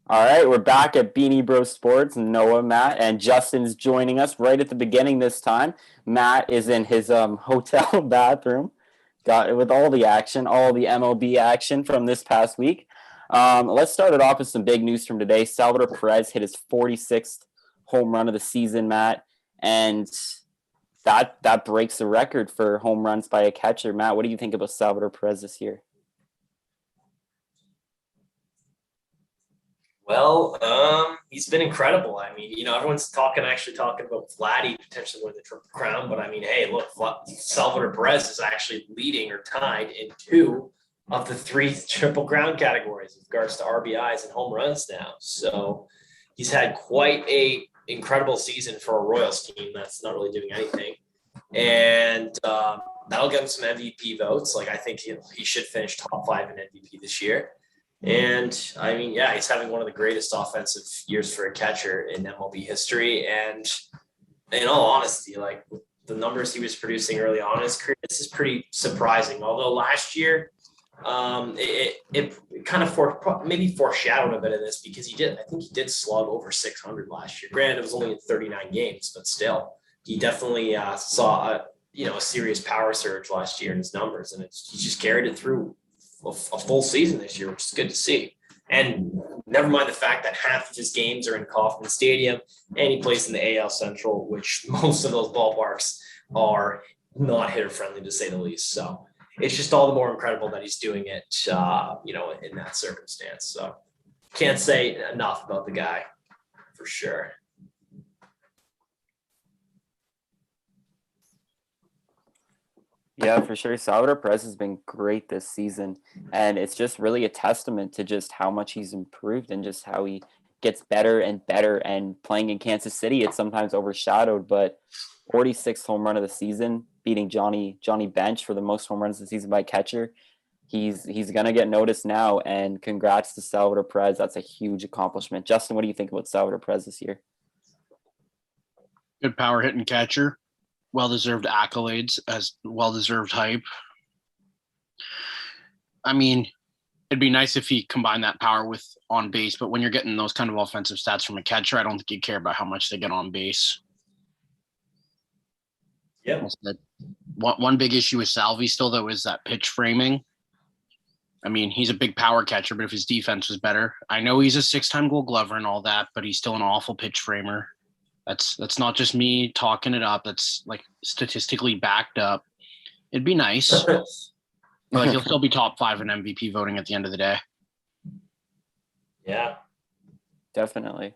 All right, we're back at Beanie Bro Sports. Noah, Matt, and Justin's joining us right at the beginning this time. Matt is in his hotel bathroom, got with all the action, all the MLB action from this past week. Let's start it off with some big news from today. Salvador Perez hit his 46th home run of the season, Matt, and that breaks the record for home runs by a catcher. Matt, what do you think about Salvador Perez this year? He's been incredible. I mean, everyone's actually talking about Vladdy potentially winning the Triple Crown, but I mean, hey, look, Salvador Perez is actually leading or tied in two of the three Triple Crown categories with regards to RBIs and home runs now. So he's had quite a incredible season for a Royals team that's not really doing anything, and that'll get him some MVP votes. Like I think he should finish top five in MVP this year. And I mean, yeah, he's having one of the greatest offensive years for a catcher in MLB history. And in all honesty, like the numbers he was producing early on in his career, this is pretty surprising. Although last year, it kind of maybe foreshadowed a bit of this because I think he did slug over 600 last year. Granted, it was only in 39 games, but still, he definitely saw a serious power surge last year in his numbers, and he just carried it through a full season this year, which is good to see. And never mind the fact that half of his games are in Kauffman Stadium, and he plays in the AL Central, which most of those ballparks are not hitter friendly to say the least. So it's just all the more incredible that he's doing it, in that circumstance. So can't say enough about the guy for sure. Yeah, for sure. Salvador Perez has been great this season, and it's just really a testament to just how much he's improved and just how he gets better and better. And playing in Kansas City, it's sometimes overshadowed, but 46th home run of the season, beating Johnny Bench for the most home runs of the season by catcher. He's gonna get noticed now, and congrats to Salvador Perez. That's a huge accomplishment. Justin, what do you think about Salvador Perez this year? Good power hitting catcher. Well-deserved accolades as well-deserved hype. I mean, it'd be nice if he combined that power with on base, but when you're getting those kind of offensive stats from a catcher, I don't think you care about how much they get on base. Yeah. One big issue with Salvi still, though, is that pitch framing. I mean, he's a big power catcher, but if his defense was better, I know he's a 6-time Gold Glover and all that, but he's still an awful pitch framer. That's not just me talking it up. That's like statistically backed up. It'd be nice, but like he'll still be top 5 in MVP voting at the end of the day. Yeah, Definitely.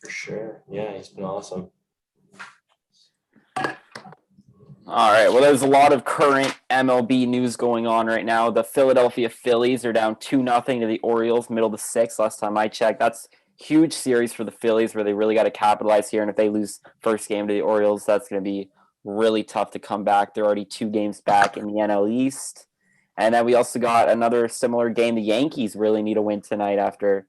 for sure. Yeah, he's been awesome. All right. Well, there's a lot of current MLB news going on right now. The Philadelphia Phillies are down 2-0 to the Orioles, middle of the sixth. Last time I checked, that's huge series for the Phillies where they really got to capitalize here. And if they lose first game to the Orioles, that's going to be really tough to come back. They're already 2 games back in the NL East. And then we also got another similar game. The Yankees really need a win tonight after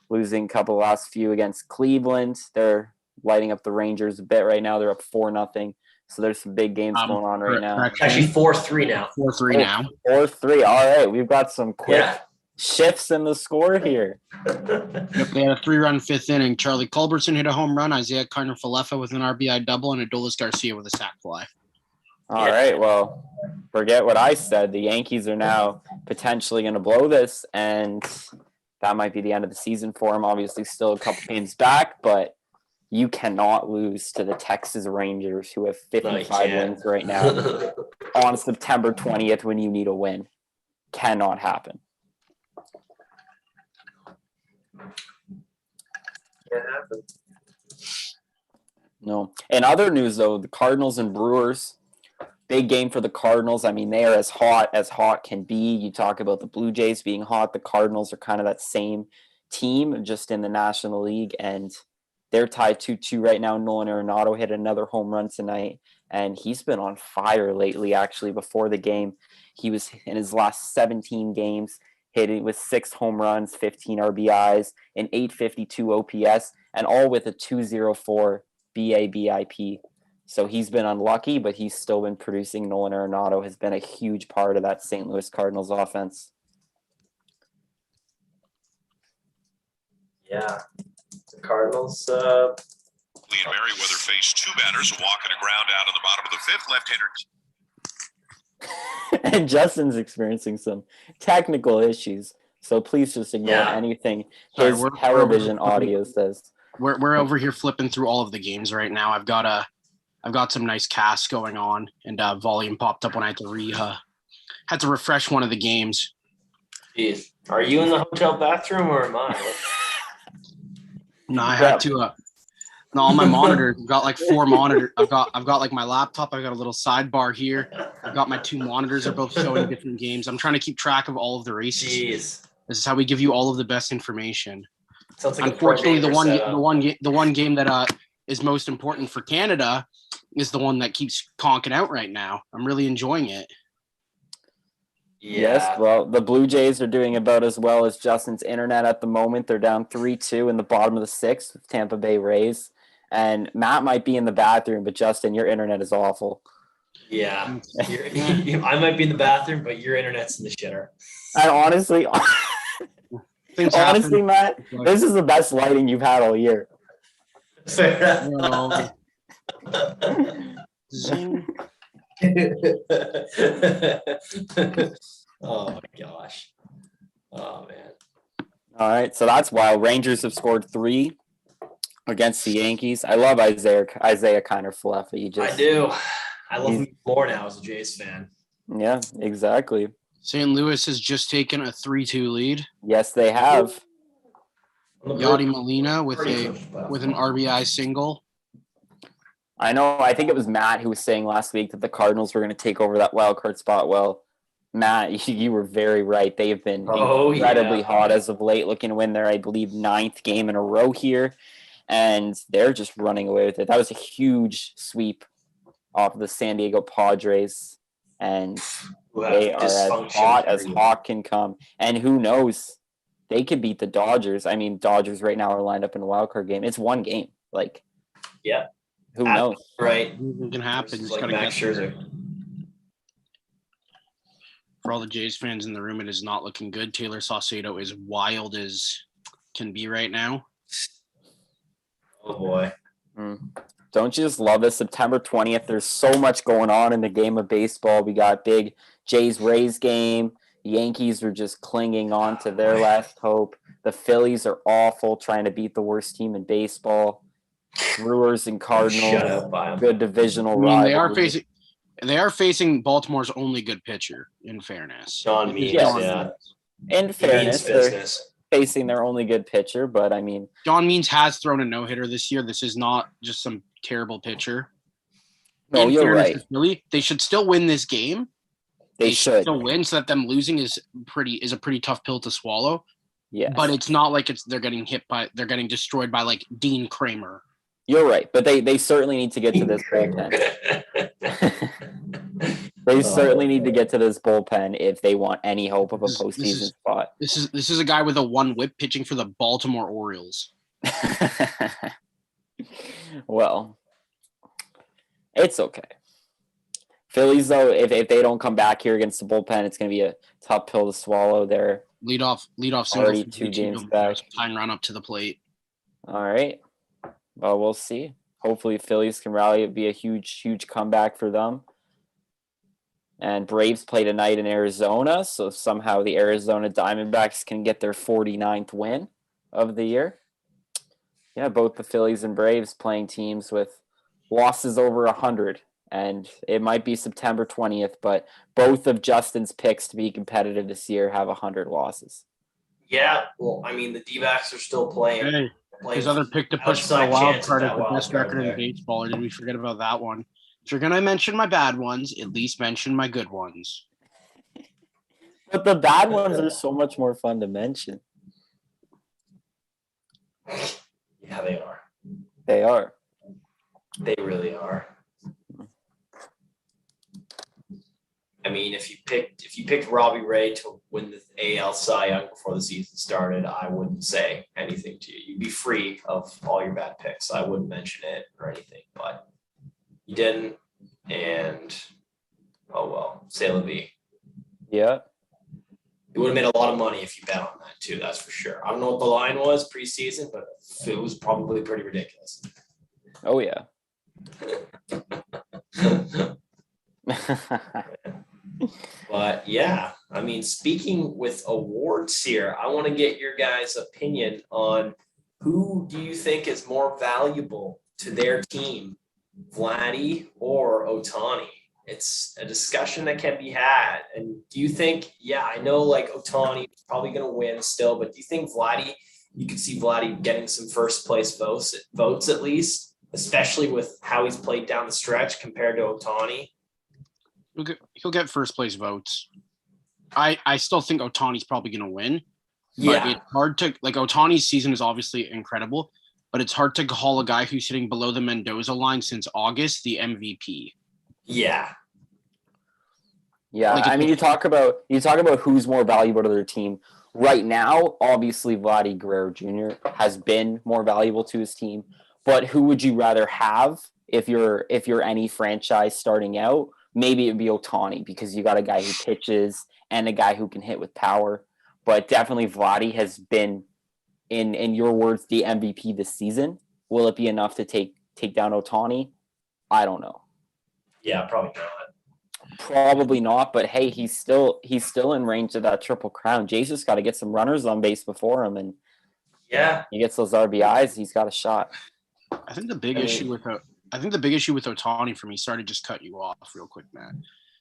losing a couple last few against Cleveland. They're lighting up the Rangers a bit right now. They're up 4-0. So there's some big games going on right now. Actually, 4-3 now. 4-3 now. 4-3. All right. We've got some quick shifts in the score here. Yep, they had a 3-run 5th inning. Charlie Culberson hit a home run. Isaiah Carner-Falefa with an RBI double, and Adolis Garcia with a sac fly. All right. Well, forget what I said. The Yankees are now potentially going to blow this, and that might be the end of the season for them. Obviously, still a couple games back, but you cannot lose to the Texas Rangers, who have 55 wins right now on September 20th when you need a win. Cannot happen. Can't happen. No. In other news, though, the Cardinals and Brewers, big game for the Cardinals. I mean, they are as hot can be. You talk about the Blue Jays being hot. The Cardinals are kind of that same team, just in the National League, and they're tied 2-2 right now. Nolan Arenado hit another home run tonight, and he's been on fire lately, actually. Before the game, he was in his last 17 games, hitting with 6 home runs, 15 RBIs, an 852 OPS, and all with a 204 BABIP. So he's been unlucky, but he's still been producing. Nolan Arenado has been a huge part of that St. Louis Cardinals offense. Yeah. The Cardinals. Lee and Merriweather face two batters, a walk and a ground out in the bottom of the fifth. Left-hander. And Justin's experiencing some technical issues, so please just ignore anything Sorry, his we're television over- audio says. We're over here flipping through all of the games right now. I've got some nice casts going on, and volume popped up when I had to refresh one of the games. Jeez. Are you in the hotel bathroom or am I? No, I had to. No, all my monitors. I've got like 4 monitors. I've got like my laptop. I've got a little sidebar here. I've got my 2 monitors. They're both showing different games. I'm trying to keep track of all of the races. Jeez. This is how we give you all of the best information. Sounds like Unfortunately, the one game that is most important for Canada is the one that keeps conking out right now. I'm really enjoying it. Yeah. Yes, well, the Blue Jays are doing about as well as Justin's internet at the moment. They're down 3-2 in the bottom of the 6th with Tampa Bay Rays. And Matt might be in the bathroom, but Justin, your internet is awful. Yeah. I might be in the bathroom, but your internet's in the shitter. And honestly, Matt, this is the best lighting you've had all year. Fair enough. Zing. Oh my gosh. Oh man. All right, so that's wild. Rangers have scored 3 against the Yankees. I love Isaiah kind of fluffy. I do. I love him more now as a Jays fan. Yeah, exactly. St. Louis has just taken a 3-2 lead. Yes, they have. Yadi Molina with an RBI single. I know. I think it was Matt who was saying last week that the Cardinals were going to take over that wild card spot. Well, Matt, you were very right. They have been incredibly hot as of late, looking to win their, I believe, 9th game in a row here. And they're just running away with it. That was a huge sweep off of the San Diego Padres. And they are as hot can come. And who knows? They could beat the Dodgers. I mean, Dodgers right now are lined up in a wild card game. It's one game. Yeah. Who knows? Right. Anything can happen. Just like gotta Max Scherzer. For all the Jays fans in the room, it is not looking good. Taylor Saucedo is wild as can be right now. Oh boy. Don't you just love it? September 20th. There's so much going on in the game of baseball. We got big Jays-Rays game. Yankees are just clinging on to their last hope. The Phillies are awful, trying to beat the worst team in baseball. Brewers and Cardinals, good divisional rivalry. They are facing Baltimore's only good pitcher, in fairness. John Means, In fairness, they're facing their only good pitcher, but I mean, John Means has thrown a no-hitter this year. This is not just some terrible pitcher. No, you're right. Philly, they should still win this game. They should still win, so that them losing is a pretty tough pill to swallow. Yeah, but it's not like they're getting destroyed by like Dean Kramer. You're right, but they certainly need to get to this bullpen. They certainly need to get to this bullpen if they want any hope of a postseason spot. This is a guy with a 1 whip pitching for the Baltimore Orioles. Well, it's okay. Phillies, though, if they don't come back here against the bullpen, it's going to be a tough pill to swallow. They're leadoff already 2 games back. Tying run up to the plate. All right. Well, we'll see. Hopefully, Phillies can rally. It'd be a huge comeback for them. And Braves play tonight in Arizona, so somehow the Arizona Diamondbacks can get their 49th win of the year. Yeah, both the Phillies and Braves playing teams with losses over 100. And it might be September 20th, but both of Justin's picks to be competitive this year have 100 losses. Yeah, well, I mean, the D-backs are still playing. Hey, his other pick to push for a wild card at the best record in baseball, or did we forget about that one? If you're going to mention my bad ones, at least mention my good ones. But the bad ones are so much more fun to mention. Yeah, they are. They are. They really are. I mean, if you picked Robbie Ray to win the AL Cy Young before the season started, I wouldn't say anything to you. You'd be free of all your bad picks. I wouldn't mention it or anything, but you didn't, and oh well, c'est la vie. Yeah. You would have made a lot of money if you bet on that too. That's for sure. I don't know what the line was preseason, but it was probably pretty ridiculous. Oh yeah. But yeah, I mean, speaking with awards here, I want to get your guys' opinion on who do you think is more valuable to their team, Vladdy or Ohtani? It's a discussion that can be had. And do you think, yeah, I know like Ohtani is probably going to win still, but do you think Vladdy, you could see Vladdy getting some first place votes at least, especially with how he's played down the stretch compared to Ohtani? He'll get first place votes. I still think Ohtani's probably going to win. But Yeah. it's hard to, like, Ohtani's season is obviously incredible, but it's hard to call a guy who's sitting below the Mendoza line since August the MVP. Yeah. Yeah, Like, I mean, you talk about who's more valuable to their team right now. Obviously, Vladdy Guerrero Jr. has been more valuable to his team. But who would you rather have if you're any franchise starting out? Maybe it'd be Ohtani because you got a guy who pitches and a guy who can hit with power. But definitely, Vladdy has been, in your words, the MVP this season. Will it be enough to take down Ohtani? I don't know. Yeah, probably not. Probably not, but hey, he's still in range of that Triple Crown. Jay's just got to get some runners on base before him, and Yeah. he gets those RBIs, he's got a shot. I think the big issue with Ohtani for me, sorry to just cut you off real quick, Matt.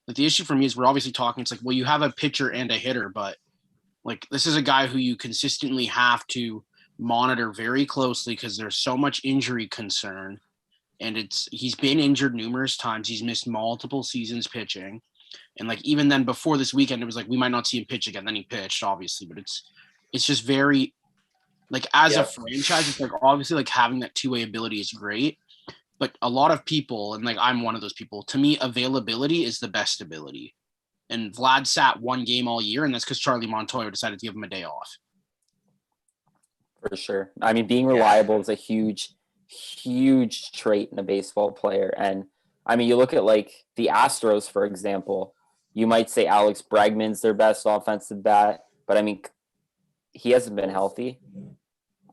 But the issue for me is we're obviously talking, it's like, well, you have a pitcher and a hitter, but like this is a guy who you consistently have to monitor very closely because there's so much injury concern. And he's been injured numerous times. He's missed multiple seasons pitching. And like even then before this weekend, it was like we might not see him pitch again. Then he pitched, obviously, but it's just very like as a franchise, it's like obviously like having that two-way ability is great. But a lot of people, and like I'm one of those people, to me, availability is the best ability. And Vlad sat one game all year, and that's because Charlie Montoyo decided to give him a day off. For sure. I mean, being reliable is a huge trait in a baseball player. And I mean, you look at like the Astros, for example, you might say Alex Bregman's their best offensive bat, but I mean, he hasn't been healthy.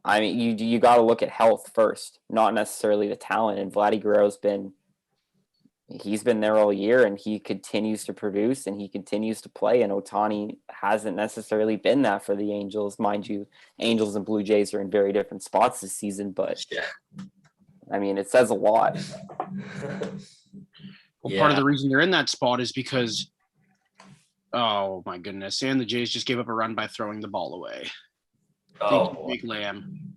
I mean, you got to look at health first, not necessarily the talent. And Vladdy Guerrero's he's been there all year, and he continues to produce and he continues to play. And Ohtani hasn't necessarily been that for the Angels. Mind you, Angels and Blue Jays are in very different spots this season, but Yeah. I mean, it says a lot. Well, part of the reason they're in that spot is because, oh my goodness, and the Jays just gave up a run by throwing the ball away. Thank you, Big Lamb.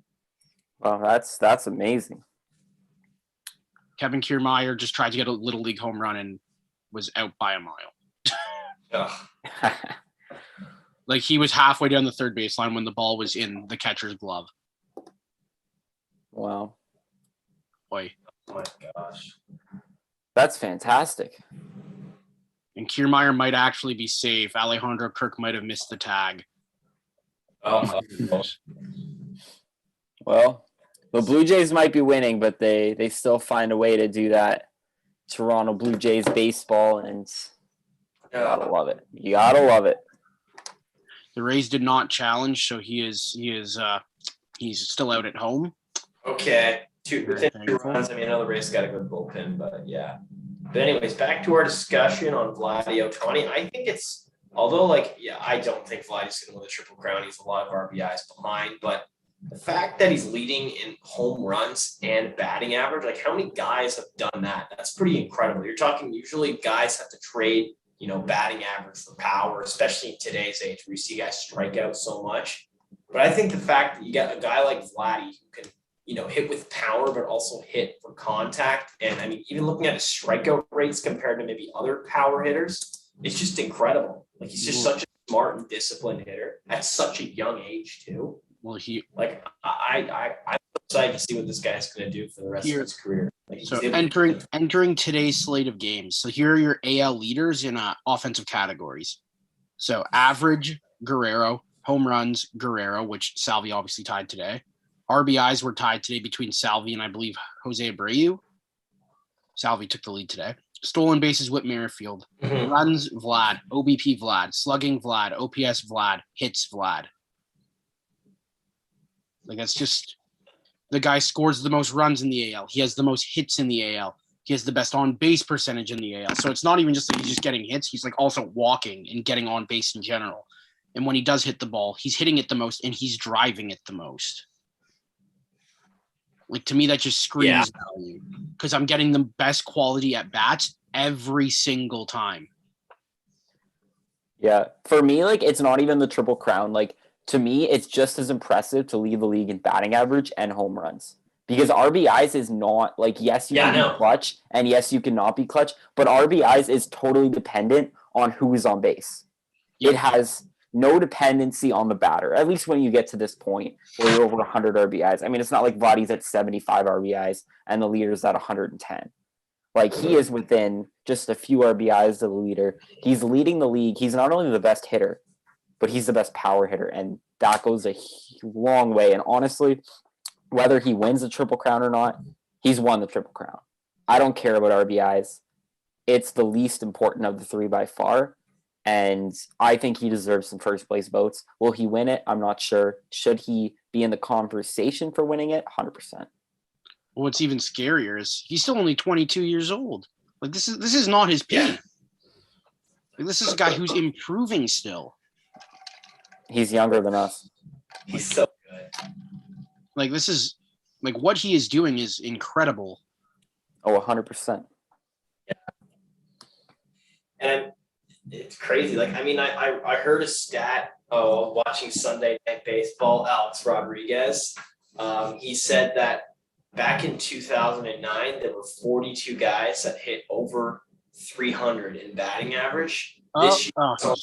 Well, that's amazing. Kevin Kiermaier just tried to get a little league home run and was out by a mile. Like he was halfway down the third baseline when the ball was in the catcher's glove. Wow. Boy. Oh my gosh. That's fantastic. And Kiermaier might actually be safe. Alejandro Kirk might have missed the tag. Oh, well, the Blue Jays might be winning, but they still find a way to do that. Toronto Blue Jays baseball, and you gotta love it. You gotta love it. The Rays did not challenge, so he's still out at home. Okay. Two runs. I mean, I know the Rays got a good bullpen, but yeah. But anyways, back to our discussion on Vladdy Ohtani. I think it's, although like, yeah, I don't think Vladdy's going to win the Triple Crown. He's a lot of RBIs behind, but the fact that he's leading in home runs and batting average, like how many guys have done that? That's pretty incredible. You're talking usually guys have to trade, batting average for power, especially in today's age where you see guys strike out so much. But I think the fact that you got a guy like Vladdy who can, hit with power, but also hit for contact. And I mean, even looking at his strikeout rates compared to maybe other power hitters, it's just incredible. Like he's just such a smart and disciplined hitter at such a young age too. Well, I'm excited to see what this guy's going to do for the rest of his career. So entering today's slate of games. So here are your AL leaders in offensive categories. So average, Guerrero. Home runs, Guerrero, which Salvi obviously tied today. RBIs were tied today between Salvi and I believe Jose Abreu. Salvi took the lead today. stolen bases with Merrifield, Mhm. runs Vlad, OBP Vlad, slugging Vlad, OPS Vlad, hits Vlad. Like that's just the guy scores the most runs in the AL. He has the most hits in the AL. He has the best on base percentage in the AL. So it's not even just that he's just getting hits. He's like also walking and getting on base in general. And when he does hit the ball, he's hitting it the most and he's driving it the most. Like to me, that just screams value because I'm getting the best quality at bats every single time. Yeah. For me, like it's not even the Triple Crown. Like to me, it's just as impressive to lead the league in batting average and home runs. Because RBIs is not like yes, you can be clutch and yes, you cannot be clutch, but RBIs is totally dependent on who is on base. It has no dependency on the batter, at least when you get to this point where you're over 100 RBIs. I mean, it's not like Vladdy's at 75 RBIs and the leader's at 110. Like he is within just a few RBIs of the leader. He's leading the league. He's not only the best hitter, but he's the best power hitter, and that goes a long way. And honestly, whether he wins the Triple Crown or not, he's won the Triple Crown. I don't care about RBIs. It's the least important of the three by far, and I think he deserves some first place votes. Will he win it? I'm not sure. Should he be in the conversation for winning it? 100%. What's even scarier is he's still only 22 years old. Like this is not his peak. Yeah. Like, this is a guy who's improving still. He's younger than us. He's so good. Like this is like what he is doing is incredible. Oh, 100%. Yeah. And it's crazy. Like, I mean, I heard a stat watching Sunday Night Baseball, Alex Rodriguez. He said that back in 2009, there were 42 guys that hit over 300 in batting average. This year,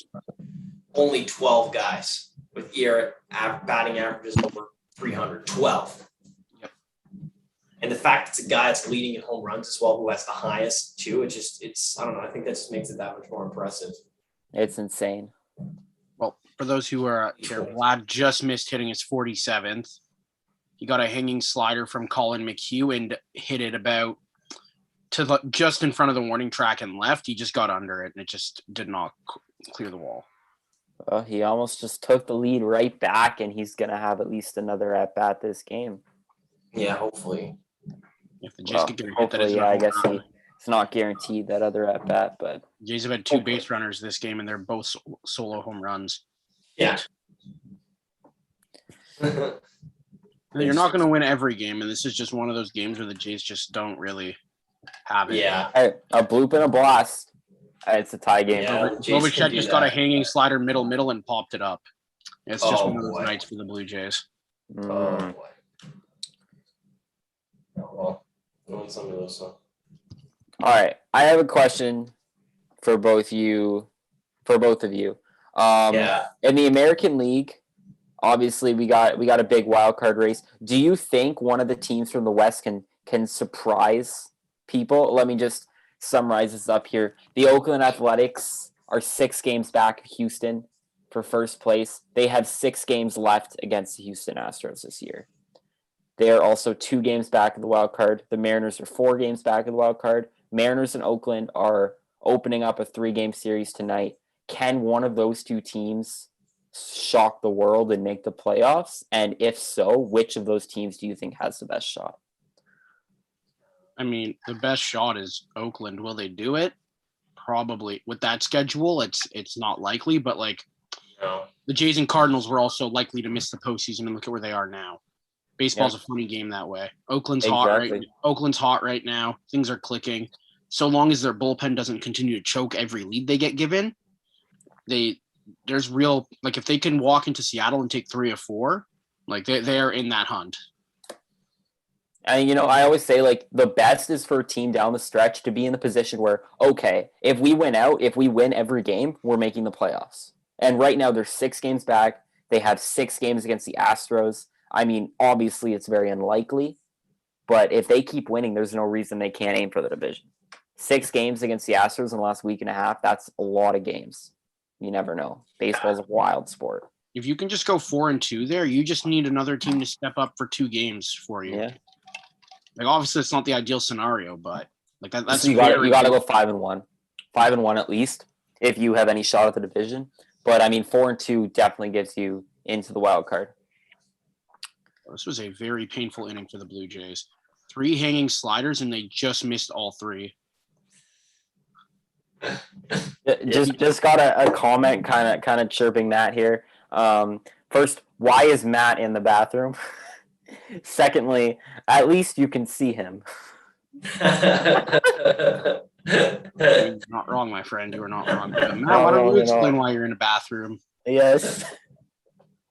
only 12 guys with batting averages over 300. 12. Yep. And the fact it's a guy that's leading in home runs as well, who has the highest too. I don't know. I think that just makes it that much more impressive. It's insane. Well, for those who are here, Vlad just missed hitting his 47th. He got a hanging slider from Colin McHugh and hit it about to just in front of the warning track and left. He just got under it and it just did not clear the wall. Well, he almost just took the lead right back, and he's going to have at least another at-bat this game. Yeah, hopefully. If the Jays could get hopefully, I guess it's not guaranteed that other at-bat, but... Jays have had two base runners this game, and they're both solo home runs. Yeah. You're not going to win every game, and this is just one of those games where the Jays just don't really have it. Yeah. Hey, a bloop and a blast. It's a tie game. Yeah, Novacek just got a hanging slider middle and popped it up. It's just one of those boy. nights for the Blue Jays. Oh, boy. Oh, well, won some of those. So. All right. I have a question for both of you. In the American League, obviously we got a big wild card race. Do you think one of the teams from the West can surprise people? Let me just summarize this up here. The Oakland Athletics are 6 games back of Houston for first place. They have 6 games left against the Houston Astros this year. They are also 2 games back of the wild card. The Mariners are 4 games back of the wild card. Mariners and Oakland are opening up a 3-game series tonight. Can one of those 2 teams shock the world and make the playoffs? And if so, which of those teams do you think has the best shot? I mean, the best shot is Oakland. Will they do it? Probably. With that schedule, it's not likely, but like the Jays and Cardinals were also likely to miss the postseason, and look at where they are now. Baseball's a funny game that way. Oakland's hot right now. Things are clicking. So long as their bullpen doesn't continue to choke every lead they get given, there's real, like if they can walk into Seattle and take 3 or 4, like they are in that hunt. And, I always say, like, the best is for a team down the stretch to be in the position where, okay, if we win every game, we're making the playoffs. And right now, they're 6 games back. They have 6 games against the Astros. I mean, obviously, it's very unlikely. But if they keep winning, there's no reason they can't aim for the division. 6 games against the Astros in the last week and a half, that's a lot of games. You never know. Baseball's a wild sport. If you can just go 4-2 there, you just need another team to step up for 2 games for you. Yeah. Like, obviously, it's not the ideal scenario, but Like that's So you got to go 5-1, 5-1 at least if you have any shot at the division. But I mean, 4-2 definitely gets you into the wild card. This was a very painful inning for the Blue Jays. 3 hanging sliders, and they just missed all 3. Just got a comment kind of chirping Matt here. First, why is Matt in the bathroom? Secondly, at least you can see him. You're not wrong, my friend. You are not wrong. Matt, why don't you explain why you're in a bathroom? Yes.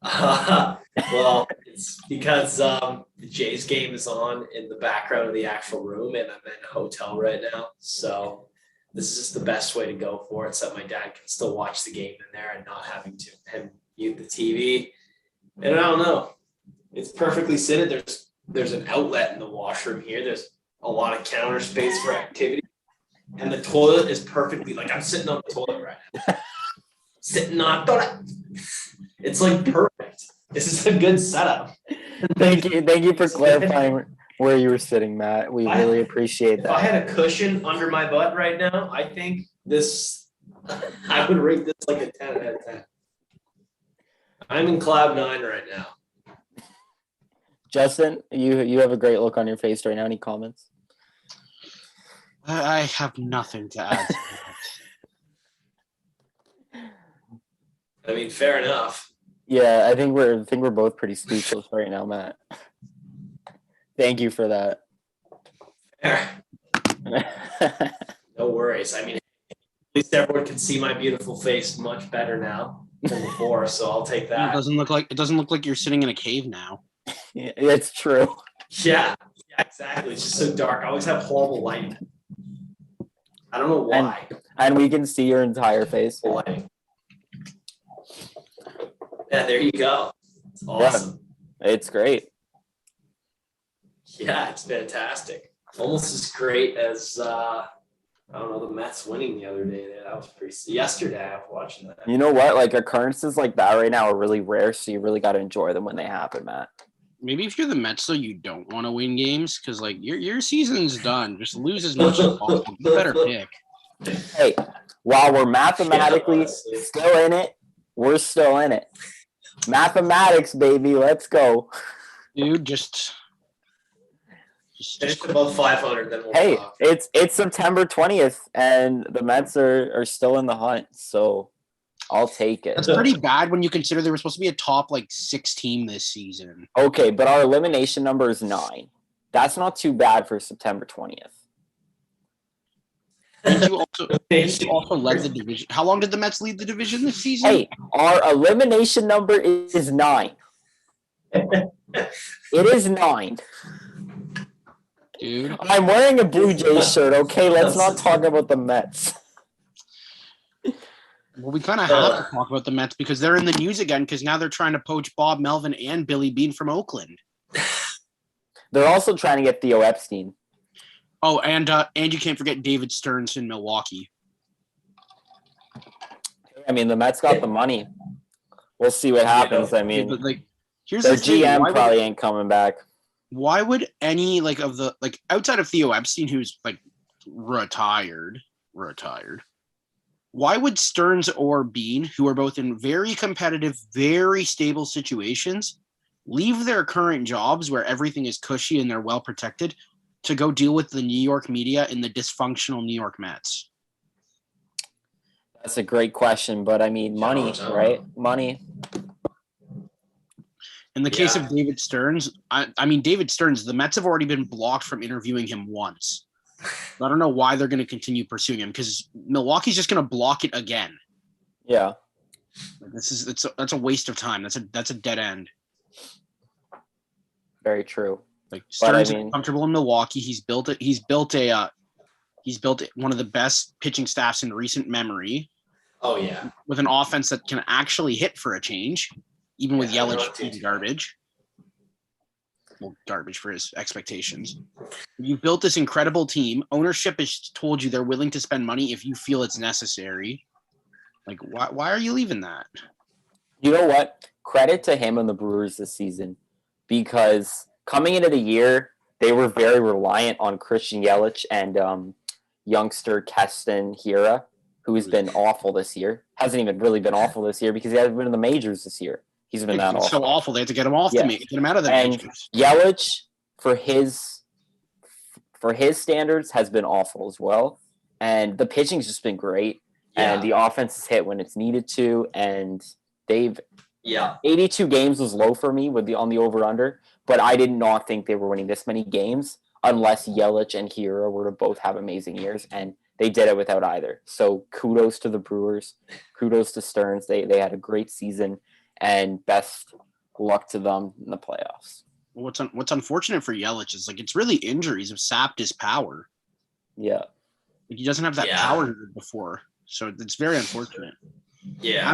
Well, it's because the Jays game is on in the background of the actual room, and I'm in a hotel right now. So this is just the best way to go for it, so that my dad can still watch the game in there and not having to mute the TV. And I don't know. It's perfectly sitted. There's an outlet in the washroom here. There's a lot of counter space for activity. And the toilet is perfectly, like, I'm sitting on the toilet right now. Sitting on the toilet. It's like perfect. This is a good setup. Thank you for clarifying where you were sitting, Matt. We really appreciate that. If I had a cushion under my butt right now, I think I would rate this like a 10 out of 10. I'm in cloud 9 right now. Justin, you have a great look on your face right now. Any comments? I have nothing to add to that. I mean, fair enough. Yeah, I think we're both pretty speechless right now, Matt. Thank you for that. Fair. No worries. I mean, at least everyone can see my beautiful face much better now than before, so I'll take that. It doesn't look like you're sitting in a cave now. Yeah, it's true. Yeah, exactly. It's just so dark. I always have horrible lighting. I don't know why. And we can see your entire face. Lighting. Yeah, there you go. It's awesome. Yeah, it's great. Yeah, it's fantastic. Almost as great as I don't know, the Mets winning the other day. That was pretty. Yesterday, I was watching that. You know what? Like, occurrences like that right now are really rare, so you really got to enjoy them when they happen, Matt. Maybe if you're the Mets, though, you don't want to win games because, like, your season's done. Just lose as much as possible. You better pick. Hey, while we're mathematically still in it, we're still in it. Mathematics, baby. Let's go. Dude, just above 500, then we'll Hey, talk. it's September 20th, and the Mets are still in the hunt, so I'll take it. That's pretty bad when you consider there was supposed to be a top, 6 team this season. Okay, but our elimination number is 9. That's not too bad for September 20th. Did you also led the division? How long did the Mets lead the division this season? Hey, our elimination number is 9. It is 9. Dude, I'm wearing a Blue Jays shirt, okay? Let's not talk about the Mets. well, we kind of have to talk about the Mets because they're in the news again because now they're trying to poach Bob Melvin and Billy Beane from Oakland. They're also trying to get Theo Epstein. Oh, and you can't forget David Stearns in Milwaukee. I mean, the Mets got the money. We'll see what happens. I mean, but, here's their the thing. GM probably ain't coming back. Why would any of the outside of Theo Epstein, who's retired? Why would Stearns or Bean, who are both in very competitive, very stable situations, leave their current jobs where everything is cushy and they're well protected to go deal with the New York media in the dysfunctional New York Mets? That's a great question, but I mean, money, right? Money. In the case of David Stearns, I mean, David Stearns, the Mets have already been blocked from interviewing him once. I don't know why they're going to continue pursuing him because Milwaukee's just going to block it again. Yeah. That's a waste of time. That's a dead end. Very true. Stearns is comfortable in Milwaukee. He's built one of the best pitching staffs in recent memory. Oh yeah. With an offense that can actually hit for a change, even with Yelich being garbage. Well, garbage for his expectations. You've built this incredible team. Ownership has told you they're willing to spend money if you feel it's necessary. Why are you leaving that? You know what? Credit to him and the Brewers this season because coming into the year, they were very reliant on Christian Yelich and youngster Keston Hira, who has been awful this year. Hasn't even really been awful this year because he hasn't been in the majors this year. He's been that awful. So awful. They had to get him off Yeah. to get him out of the And majors. Yelich, for his standards, has been awful as well. And the pitching's just been great. Yeah. And the offense has hit when it's needed to. And they've 82 games was low for me on the over-under. But I did not think they were winning this many games unless Yelich and Hira were to both have amazing years. And they did it without either. So kudos to the Brewers. Kudos to Stearns. They had a great season. And best luck to them in the playoffs. What's unfortunate for Yelich is it's really injuries have sapped his power. Yeah. He doesn't have that power before. So it's very unfortunate. Yeah.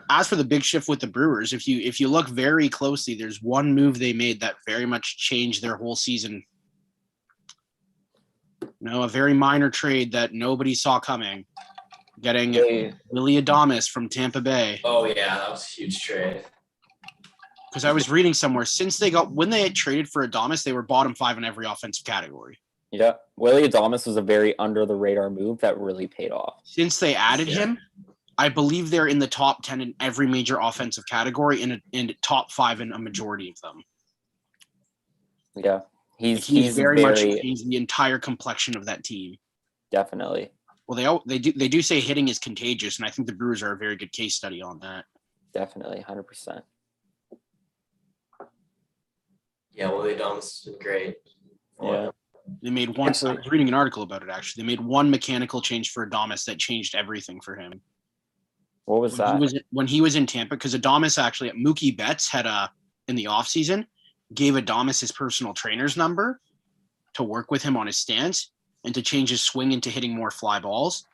As for the big shift with the Brewers, if you look very closely, there's one move they made that very much changed their whole season. A very minor trade that nobody saw coming. Getting Willy Adames from Tampa Bay. Oh yeah, that was a huge trade. Because I was reading somewhere when they had traded for Adames, they were bottom 5 in every offensive category. Yeah, Willy Adames was a very under the radar move that really paid off. Since they added him, I believe they're in the top 10 in every major offensive category and top 5 in a majority of them. Yeah, he's very much changed the entire complexion of that team. Definitely. Well, they do say hitting is contagious, and I think the Brewers are a very good case study on that. Definitely, 100%. Yeah, Willy Adames has been great. Yeah. They made one. I was reading an article about it, actually. They made one mechanical change for Adames that changed everything for him. What was that? When he was in Tampa, because Adames actually, Mookie Betts had in the offseason, gave Adames his personal trainer's number to work with him on his stance and to change his swing into hitting more fly balls.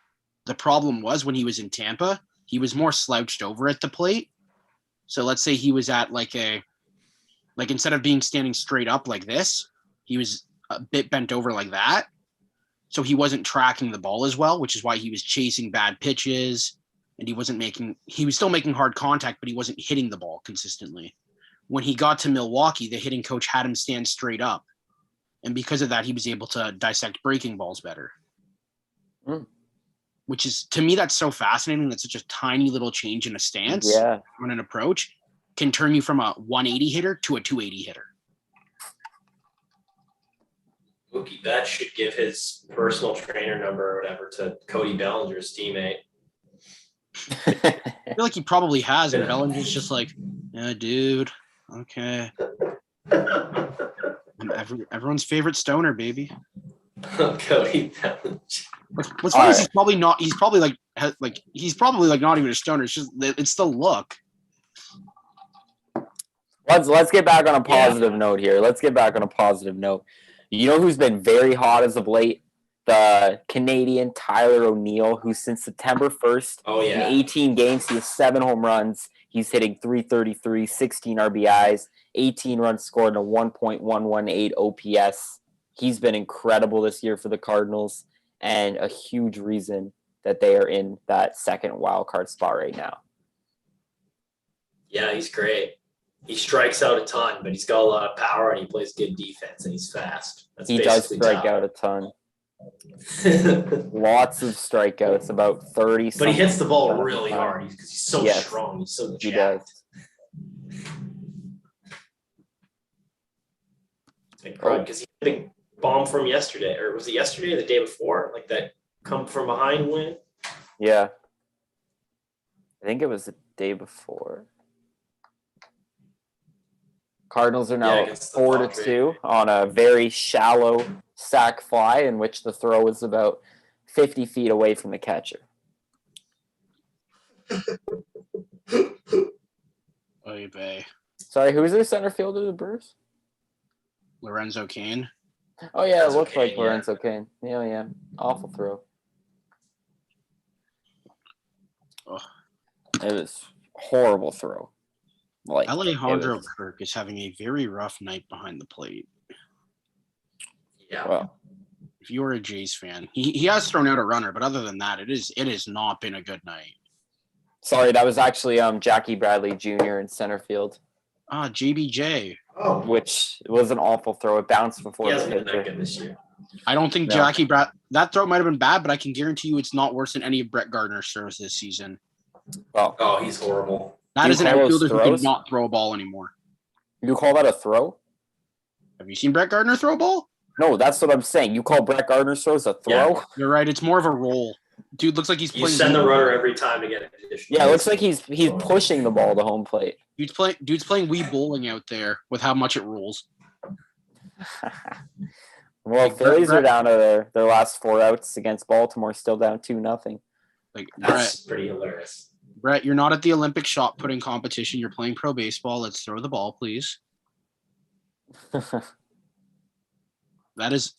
The problem was when he was in Tampa, he was more slouched over at the plate. So let's say he was at instead of being standing straight up like this, he was a bit bent over like that. So he wasn't tracking the ball as well, which is why he was chasing bad pitches and he was still making hard contact, but he wasn't hitting the ball consistently. When he got to Milwaukee, the hitting coach had him stand straight up. And because of that, he was able to dissect breaking balls better. Which is, to me, that's so fascinating. That's such a tiny little change in a stance on an approach can turn you from a 180 hitter to a 280 hitter. Mookie Betts should give his personal trainer number or whatever to Cody Bellinger's teammate. I feel like he probably has, and Bellinger's just like, yeah, dude, okay. Everyone's favorite stoner, baby. Cody Bellinger. What's funny is he's probably not even a stoner. It's the look. Let's get back on a positive note here. You know who's been very hot as of late? The Canadian Tyler O'Neill, who since September 1st, in 18 games, he has 7 home runs. He's hitting .333, 16 RBIs, 18 runs scored, and a 1.118 OPS. He's been incredible this year for the Cardinals and a huge reason that they are in that second wild card spot right now. Yeah, he's great. He strikes out a ton, but he's got a lot of power and he plays good defense and he's fast. He does strike out a ton. Lots of strikeouts, about 30. But he hits the ball really hard because he's so strong. He's so jacked. He does. Because he hit a bomb from yesterday, or was it yesterday or the day before? Like that come from behind win? Yeah. I think it was the day before. Cardinals are now 4-2 on a very shallow sac fly in which the throw is about 50 feet away from the catcher. Oy vey. Sorry, who's their center fielder of the Brewers? Lorenzo Cain. Oh, yeah, it looks like Lorenzo Cain. Yeah. Awful throw. Oh. It was horrible throw. Alejandro Kirk is having a very rough night behind the plate. Yeah. Well, if you're a Jays fan, he has thrown out a runner, but other than that, it has not been a good night. Sorry, that was actually Jackie Bradley Jr. in center field. JBJ. Oh, which was an awful throw. It bounced before he the hasn't been that pitcher. good this year. I don't think No. Jackie Brad that throw might have been bad, but I can guarantee you it's not worse than any of Brett Gardner's throws this season. Well, Oh, he's horrible. That Do you is an call those outfielder who throws? cannot throw a ball anymore. you call that a throw? Have you seen Brett Gardner throw a ball? No, that's what I'm saying. You call Brett Gardner's throws a throw? Yeah. You're right. It's more of a roll. Dude looks like he's You playing. send the runner every time to get an additional. Yeah, it looks like he's pushing the ball to home plate. Dude's playing Wii bowling out there with how much it rolls. Well, Like, Phillies are Brett- down to their last 4 outs against Baltimore, still down 2-0. Like That's pretty hilarious. Brett, you're not at the Olympic shot putting competition. You're playing pro baseball. Let's throw the ball, please. That is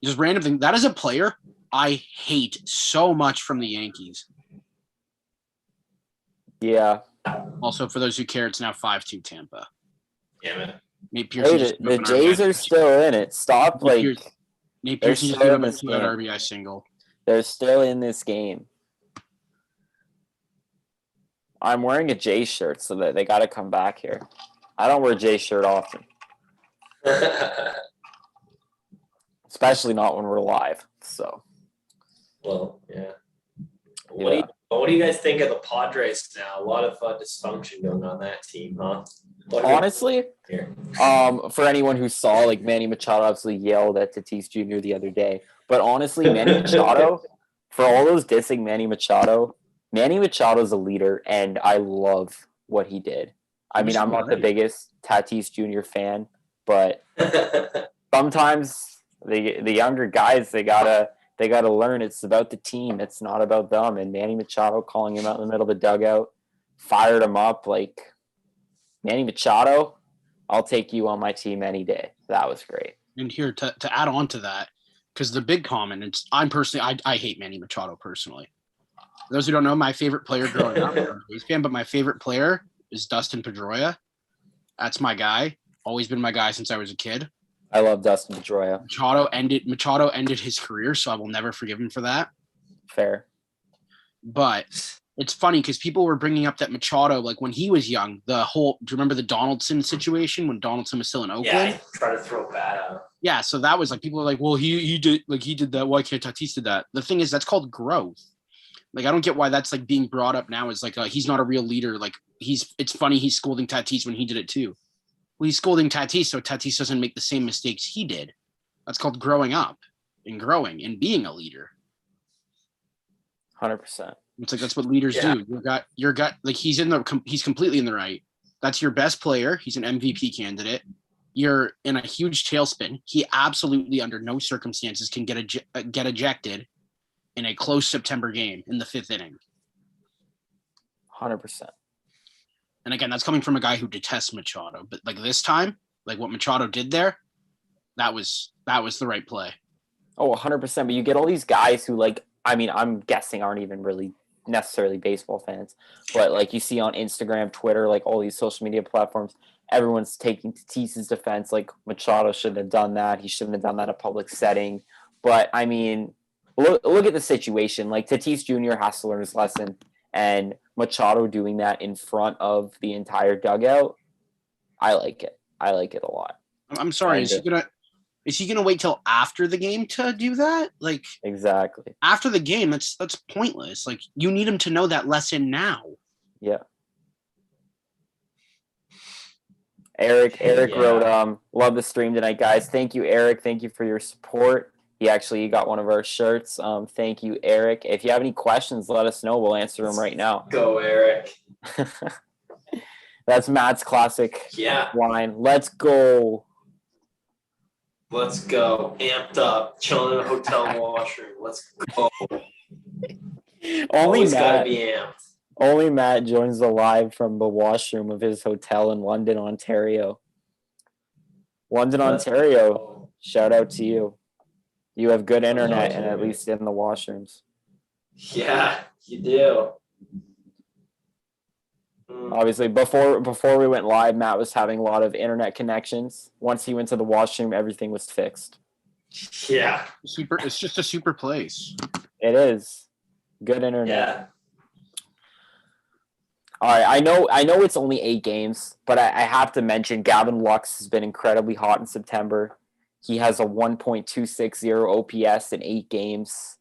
just random thing. That is a player I hate so much from the Yankees. Yeah. Also, for those who care, it's now 5-2 Tampa. Damn it. Nate Pearson. Hey, just the Jays are still in it. Stop, Nate like, Nate they're Pearson just still gave in up a this 2-out game. RBI single. They're still in this game. I'm wearing a Jays shirt, so that they got to come back here. I don't wear a Jays shirt often, especially not when we're live. So, Well, yeah. What do you guys think of the Padres now? A lot of dysfunction going on that team, huh? honestly, Here. for anyone who saw, like, Manny Machado absolutely yelled at Tatis Jr. the other day. But honestly, Manny Machado, for all those dissing Manny Machado's a leader, and I love what he did. I mean, I'm not the biggest Tatis Jr. fan, but sometimes the younger guys, they gotta learn it's about the team. It's not about them. And Manny Machado calling him out in the middle of the dugout, fired him up. Like, Manny Machado, I'll take you on my team any day. That was great. And here to add on to that, because the big comment, I hate Manny Machado personally. For those who don't know, my favorite player growing up, I'm a Jays fan, but my favorite player is Dustin Pedroia. That's my guy. Always been my guy since I was a kid. I love Dustin Pedroia. Machado ended his career, so I will never forgive him for that. Fair. But it's funny because people were bringing up that Machado, like when he was young, do you remember the Donaldson situation when Donaldson was still in Oakland? Yeah, I try to throw bad out. Yeah, so that was like people were like, well, he did that. Why can't Tatis do that? The thing is, that's called growth. Like, I don't get why that's like being brought up now as like he's not a real leader. Like it's funny he's scolding Tatis when he did it too. Well, he's scolding Tatis so Tatis doesn't make the same mistakes he did. That's called growing up and growing and being a leader. 100%. It's like that's what leaders do. Your gut, like he's completely in the right. That's your best player. He's an MVP candidate. You're in a huge tailspin. He absolutely, under no circumstances, can get ejected in a close September game in the 5th inning. 100%. And again, that's coming from a guy who detests Machado. But like this time, like what Machado did there, that was the right play. Oh, 100%. But you get all these guys who, like, I mean, I'm guessing aren't even really necessarily baseball fans, but like you see on Instagram, Twitter, like all these social media platforms, everyone's taking Tatis's defense. Like, Machado shouldn't have done that. He shouldn't have done that in a public setting. But I mean, look at the situation. Like, Tatis Jr. has to learn his lesson, and Machado doing that in front of the entire dugout, I like it. I like it a lot. I'm sorry. Is he gonna wait till after the game to do that? Like, Exactly. after the game, that's pointless. Like, you need him to know that lesson now. Yeah. Eric wrote, love the stream tonight, guys. Thank you, Eric. Thank you for your support. He actually got one of our shirts. Thank you, Eric. If you have any questions, let us know. We'll answer them right now. Go, Eric. That's Matt's classic line. Let's go. Let's go. Amped up. Chilling in a hotel washroom. Let's go. Always gotta be amped. Only Matt joins the live from the washroom of his hotel in London, Ontario. Ontario, shout out to you. You have good internet, and at least in the washrooms. Yeah, you do. Obviously, before we went live, Matt was having a lot of internet connections. Once he went to the washroom, everything was fixed. Yeah. It's just a super place. It is. Good internet. Yeah. All right, I know it's only 8 games, but I have to mention Gavin Lux has been incredibly hot in September. He has a 1.260 OPS in 8 games.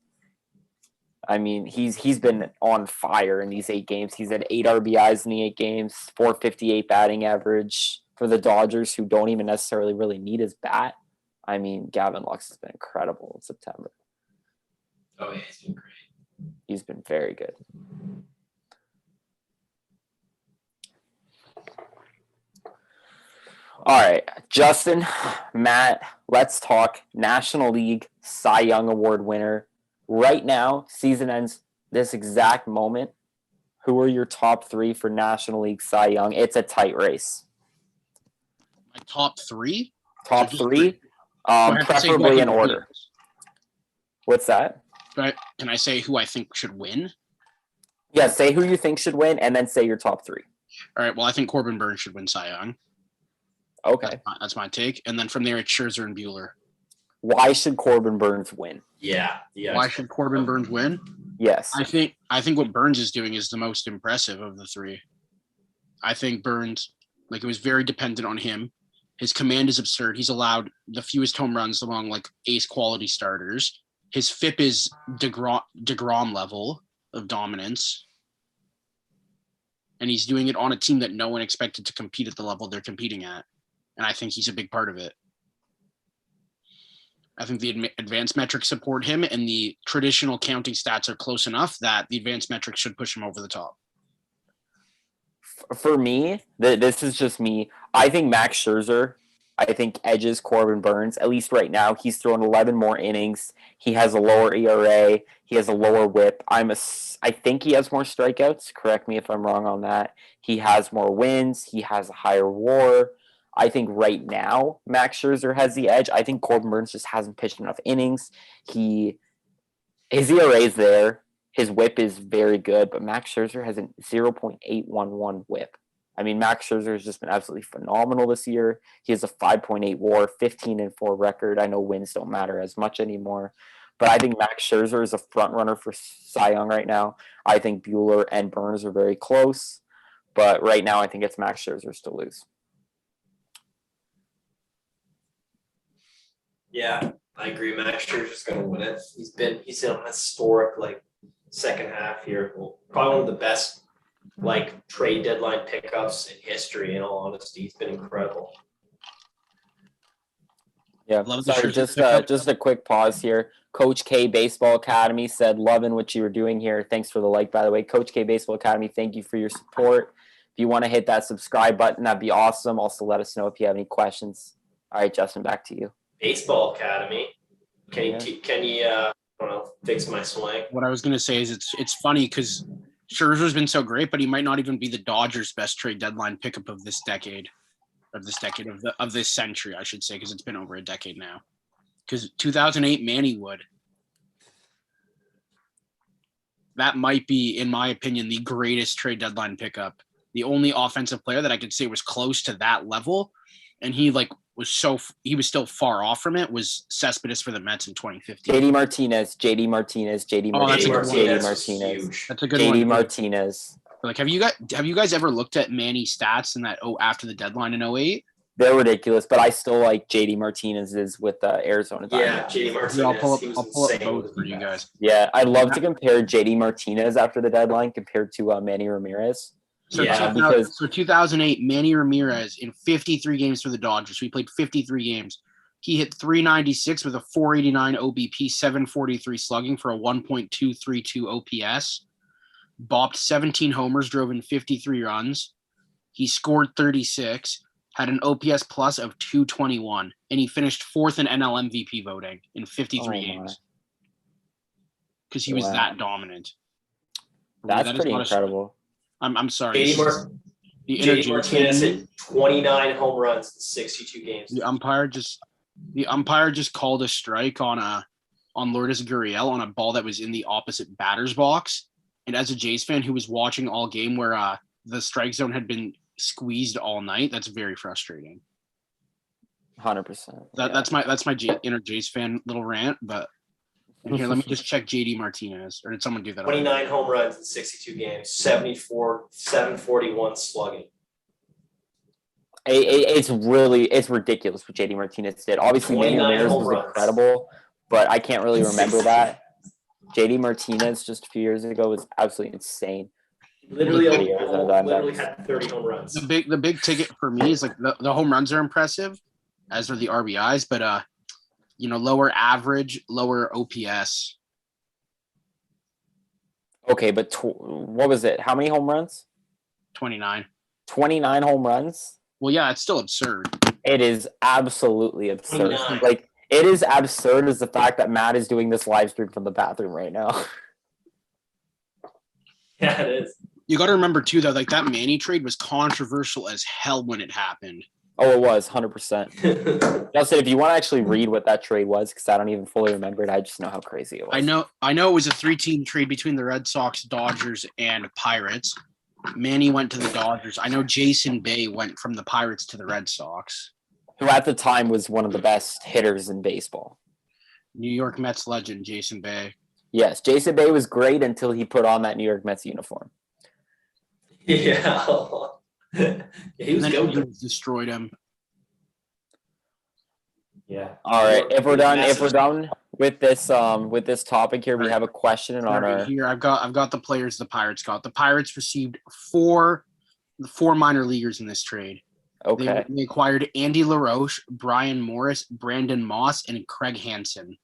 I mean, he's been on fire in these 8 games. He's had 8 RBIs in the 8 games, 458 batting average for the Dodgers, who don't even necessarily really need his bat. I mean, Gavin Lux has been incredible in September. Oh yeah, he's been great. He's been very good. All right, Justin, Matt, let's talk National League Cy Young Award winner. Right now, season ends this exact moment. Who are your top 3 for National League Cy Young? It's a tight race. My top 3? Top So just 3, preferably in order. What's that? But can I say who I think should win? Yeah, say who you think should win, and then say your top 3. All right. Well, I think Corbin Burns should win Cy Young. Okay. That's my take. And then from there, it's Scherzer and Bueller. Why should Corbin Burns win? Yeah. Why should Corbin Burns win? Yes. I think what Burns is doing is the most impressive of the 3. I think Burns, it was very dependent on him. His command is absurd. He's allowed the fewest home runs among ace quality starters. His FIP is DeGrom level of dominance. And he's doing it on a team that no one expected to compete at the level they're competing at. And I think he's a big part of it. I think the advanced metrics support him, and the traditional counting stats are close enough that the advanced metrics should push him over the top. For me, this is just me. I think Max Scherzer, I think edges Corbin Burns. At least right now, he's thrown 11 more innings. He has a lower ERA. He has a lower WHIP. I think he has more strikeouts. Correct me if I'm wrong on that. He has more wins. He has a higher WAR. I think right now, Max Scherzer has the edge. I think Corbin Burns just hasn't pitched enough innings. His ERA is there. His WHIP is very good, but Max Scherzer has a 0.811 WHIP. I mean, Max Scherzer has just been absolutely phenomenal this year. He has a 5.8 WAR, 15-4 record. I know wins don't matter as much anymore, but I think Max Scherzer is a front runner for Cy Young right now. I think Bueller and Burns are very close, but right now I think it's Max Scherzer's to lose. Yeah, I agree. Max Scherzer's going to win it. He's in a historic second half here. Probably one of the best trade deadline pickups in history. In all honesty, he's been incredible. Yeah, sorry, just a quick pause here. Coach K Baseball Academy said, "Loving what you were doing here." Thanks for the like, by the way. Coach K Baseball Academy, thank you for your support. If you want to hit that subscribe button, that'd be awesome. Also, let us know if you have any questions. All right, Justin, back to you. Baseball Academy. Can you I don't know, fix my swing? What I was going to say is it's funny because Scherzer's been so great, but he might not even be the Dodgers' best trade deadline pickup of this decade, of this century, I should say, because it's been over a decade now. Because 2008 Manny Wood, that might be, in my opinion, the greatest trade deadline pickup. The only offensive player that I could say was close to that level, and he was still far off from it, was Cespedes for the Mets in 2015. JD Martinez. That's a good one. JD Martinez. Have you guys ever looked at Manny's stats in that after the deadline in 2008? They're ridiculous, but I still like JD Martinez's with Arizona. Yeah, JD Martinez. I'll pull up both for you guys. Yeah, I'd love to compare JD Martinez after the deadline compared to Manny Ramirez. So 2008, Manny Ramirez in 53 games for the Dodgers. So he played 53 games. He hit 396 with a 489 OBP, 743 slugging for a 1.232 OPS. Bopped 17 homers, drove in 53 runs. He scored 36, had an OPS plus of 221, and he finished 4th in NL MVP voting in 53 games. Because he was that dominant. That's pretty incredible. I'm sorry. JD Martinez hit 29 home runs in 62 games. The umpire just called a strike on Lourdes Gurriel on a ball that was in the opposite batter's box. And as a Jays fan who was watching all game where the strike zone had been squeezed all night, that's very frustrating. 100%. That's my inner Jays fan little rant, but And here, let me just check JD Martinez. Or did someone do that? 29 home runs in 62 games, 741 slugging. It's ridiculous what JD Martinez did. Obviously, Manny 29 Ramirez home was runs. incredible, but I can't really remember 60. that. JD Martinez just a few years ago was absolutely insane. Literally Diamondbacks. had 30 home runs. The big ticket for me is like the home runs are impressive, as are the RBIs, but lower average, lower OPS. Okay, but what was it? How many home runs? 29. 29 home runs? Well, yeah, it's still absurd. It is absolutely absurd. 29. Like, it is absurd as the fact that Matt is doing this live stream from the bathroom right now. Yeah, it is. You got to remember, too, that like that Manny trade was controversial as hell when it happened. Oh, it was 100%. Justin, if you want to actually read what that trade was, because I don't even fully remember it, I just know how crazy it was. I know it was a 3-team trade between the Red Sox, Dodgers, and Pirates. Manny went to the Dodgers. I know Jason Bay went from the Pirates to the Red Sox. Who at the time was one of the best hitters in baseball. New York Mets legend, Jason Bay. Yes, Jason Bay was great until he put on that New York Mets uniform. Yeah. He was good. Injuries destroyed him. Yeah. All right, if we're done with this topic here, we have a question on our here. I've got the players the Pirates got. The Pirates received four minor leaguers in this trade. Okay. They acquired Andy LaRoche, Brian Morris, Brandon Moss, and Craig Hansen.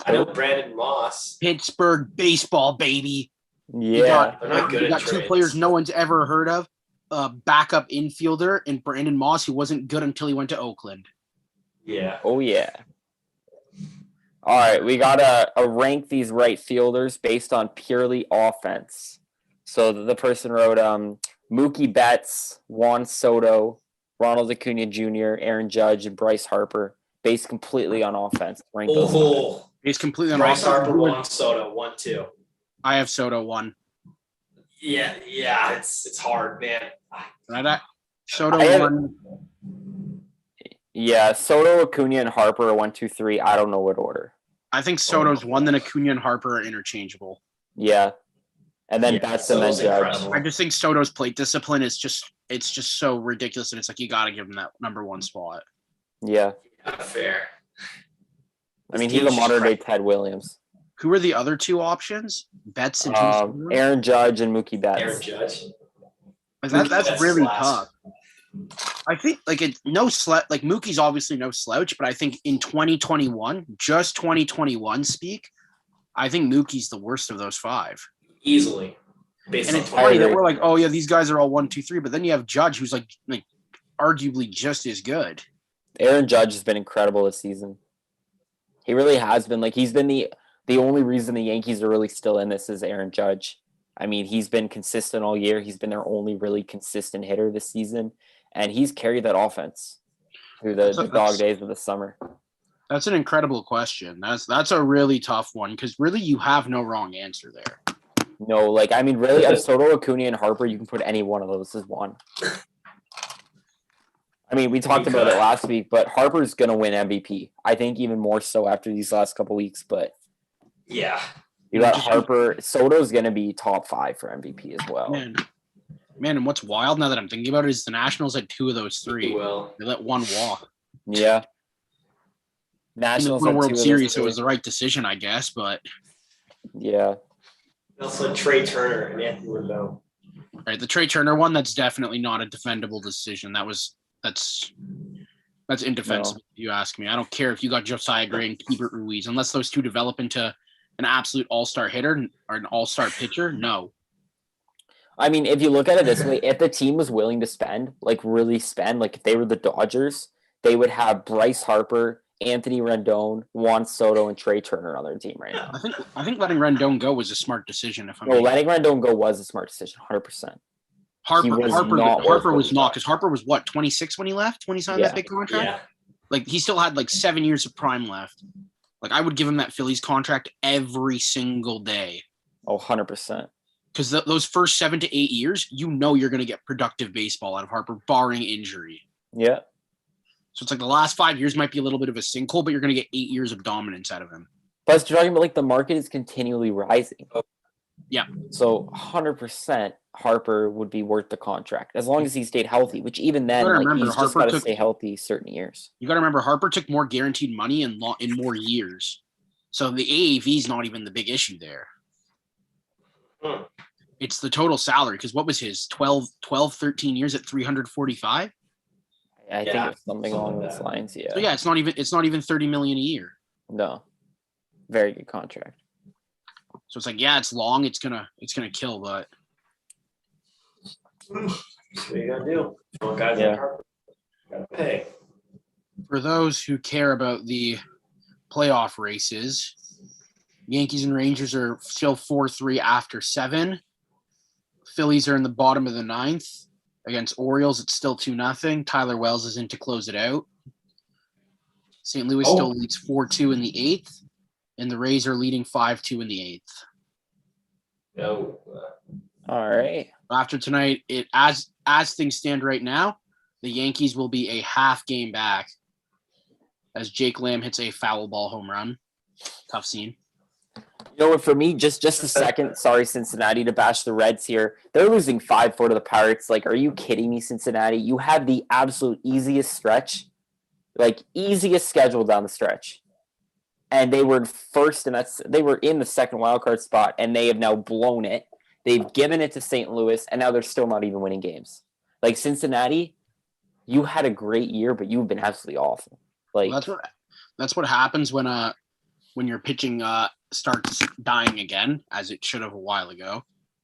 I know Brandon Moss. Pittsburgh baseball, baby. Yeah. They're not good You at got two trades. players no one's ever heard of. A backup infielder and Brandon Moss, who wasn't good until he went to Oakland. Yeah. Oh yeah. All right, we gotta rank these right fielders based on purely offense. So the person wrote Mookie Betts, Juan Soto, Ronald Acuna Jr., Aaron Judge, and Bryce Harper, based completely on offense. Rank those guys. Oh, He's completely on Bryce offense. Harper, Juan Soto, 1-2. I have Soto 1. Yeah, it's hard, man. Soto I have- 1. Yeah, Soto, Acuna, and Harper are 1, 2, 3. I don't know what order. I think Soto's 1, then Acuna and Harper are interchangeable. Yeah. And then Yeah, Betts and then Soto's Judge. incredible. I just think Soto's plate discipline is just so ridiculous, and it's like you got to give him that number 1 spot. Yeah. Not fair. I mean, he's a modern-day Ted Williams. Who are the other two options? Betts and Aaron Judge and Mookie Betts. Aaron Judge. That's Betts really slaps. tough. I think Mookie's obviously no slouch, but I think in 2021, just 2021 speak, I think Mookie's the worst of those 5. Easily. Based And on it's funny that agree. we're like, oh yeah, these guys are all 1, 2, 3, but then you have Judge, who's like arguably just as good. Aaron Judge has been incredible this season. He really has been. Like, he's been the only reason the Yankees are really still in this is Aaron Judge. I mean, he's been consistent all year. He's been their only really consistent hitter this season, and he's carried that offense through the dog days of the summer. That's an incredible question. That's a really tough one because really you have no wrong answer there. No, like, I mean, really, of Soto, Acuna, and Harper, you can put any one of those as 1. I mean, we talked about it last week, but Harper's going to win MVP. I think even more so after these last couple weeks, but Yeah. you got Harper. Soto's going to be top 5 for MVP as well. Man, and what's wild now that I'm thinking about it is the Nationals had 2 of those 3. Well, They let 1 walk. Yeah. In Nationals the had 2 World of those Series, so it three. was the right decision, I guess. But Yeah. also Trey Turner and Anthony Rendon. right, the Trey Turner one, that's definitely not a defendable decision. That's indefensible. If you ask me. I don't care if you got Josiah Gray and Keibert Ruiz, unless those two develop into an absolute all-star hitter or an all-star pitcher. No. I mean, if you look at it this way, if the team was willing to spend, like really spend, like if they were the Dodgers, they would have Bryce Harper, Anthony Rendon, Juan Soto, and Trey Turner on their team right now. I think letting Rendon go was a smart decision. If I'm No, letting Rendon go was a smart decision, 100%. Harper was not, worth because Harper was what, 26 when he left when he signed that big contract. Yeah. Like he still had like 7 years of prime left. Like I would give him that Phillies contract every single day. Oh, 100%. Because those first 7 to 8 years, you know you're going to get productive baseball out of Harper, barring injury. Yeah. So it's like the last 5 years might be a little bit of a sinkhole, but you're going to get 8 years of dominance out of him. Plus, you're talking about like the market is continually rising. Yeah. So 100% Harper would be worth the contract as long as he stayed healthy. Which even then, gotta like remember, he's just Harper got to took- stay healthy certain years. You got to remember, Harper took more guaranteed money in more years. So the AAV is not even the big issue there. It's the total salary. Because what was his 12, 13 years at 345? I think it's something along those lines. Yeah. So yeah, it's not even 30 million a year. No. Very good contract. So it's like, yeah, it's long. It's gonna kill, but What you gotta do? Well, guys Yeah. like Harper gotta pay. for those who care about the playoff races, Yankees and Rangers are still 4-3 after 7. Phillies are in the bottom of the 9th. Against Orioles, it's still 2-0. Tyler Wells is in to close it out. St. Louis still leads 4-2 in the 8th, and the Rays are leading 5-2 in the 8th. No. All right. After tonight, as things stand right now, the Yankees will be a half game back as Jake Lamb hits a foul ball home run. Tough scene. You know what? For me, just a second. Sorry, Cincinnati, to bash the Reds here. They're losing 5-4 to the Pirates. Like, are you kidding me, Cincinnati? You had the absolute easiest stretch, like easiest schedule down the stretch, and they were first, and they were in the second wildcard spot, and they have now blown it. They've given it to St. Louis, and now they're still not even winning games. Like Cincinnati, you had a great year, but you've been absolutely awful. Like that's what happens when your pitching starts dying again, as it should have a while ago,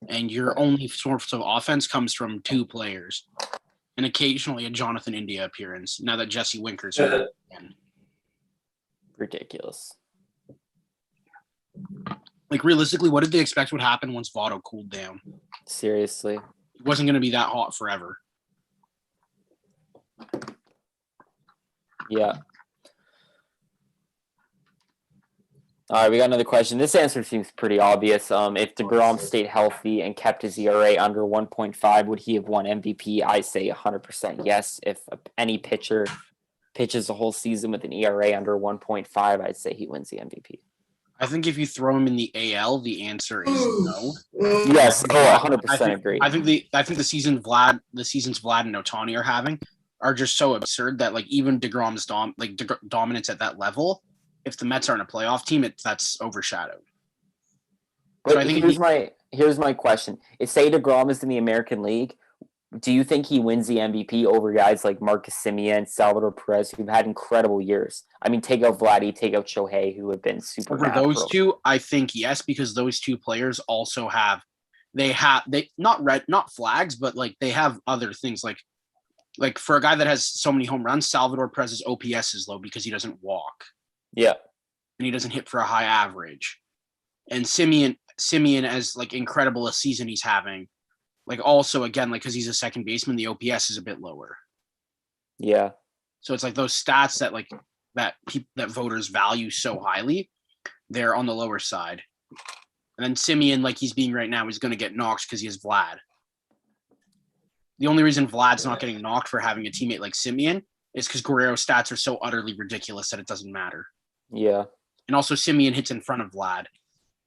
and your only source of offense comes from 2 players, and occasionally a Jonathan India appearance. Now that Jesse Winker's hurt again. ridiculous. Like realistically, what did they expect would happen once Votto cooled down? Seriously. It wasn't going to be that hot forever. Yeah. All right, we got another question. This answer seems pretty obvious. If DeGrom stayed healthy and kept his ERA under 1.5, would he have won MVP? I say 100% yes. If any pitcher pitches a whole season with an ERA under 1.5, I'd say he wins the MVP. I think if you throw him in the AL, the answer is no. Yes, 100% agree. I think the seasons Vlad and Ohtani are having are just so absurd that like even DeGrom's dominance at that level, if the Mets aren't a playoff team, that's overshadowed. So I think here's my question. If say DeGrom is in the American League, do you think he wins the MVP over guys like Marcus Semien, Salvador Perez, who've had incredible years? I mean, take out Vladdy, take out Shohei, who have been super. Over those two, I think yes, because those two players also have not flags, but like they have other things like for a guy that has so many home runs, Salvador Perez's OPS is low because he doesn't walk. Yeah. And he doesn't hit for a high average. And Semien as like incredible a season he's having, like also again, like because he's a second baseman, the OPS is a bit lower. Yeah. So it's like those stats that voters value so highly, they're on the lower side. And then Semien, like he's being right now, is going to get knocked because he has Vlad. The only reason Vlad's not getting knocked for having a teammate like Semien is because Guerrero's stats are so utterly ridiculous that it doesn't matter. Yeah. And also Semien hits in front of Vlad.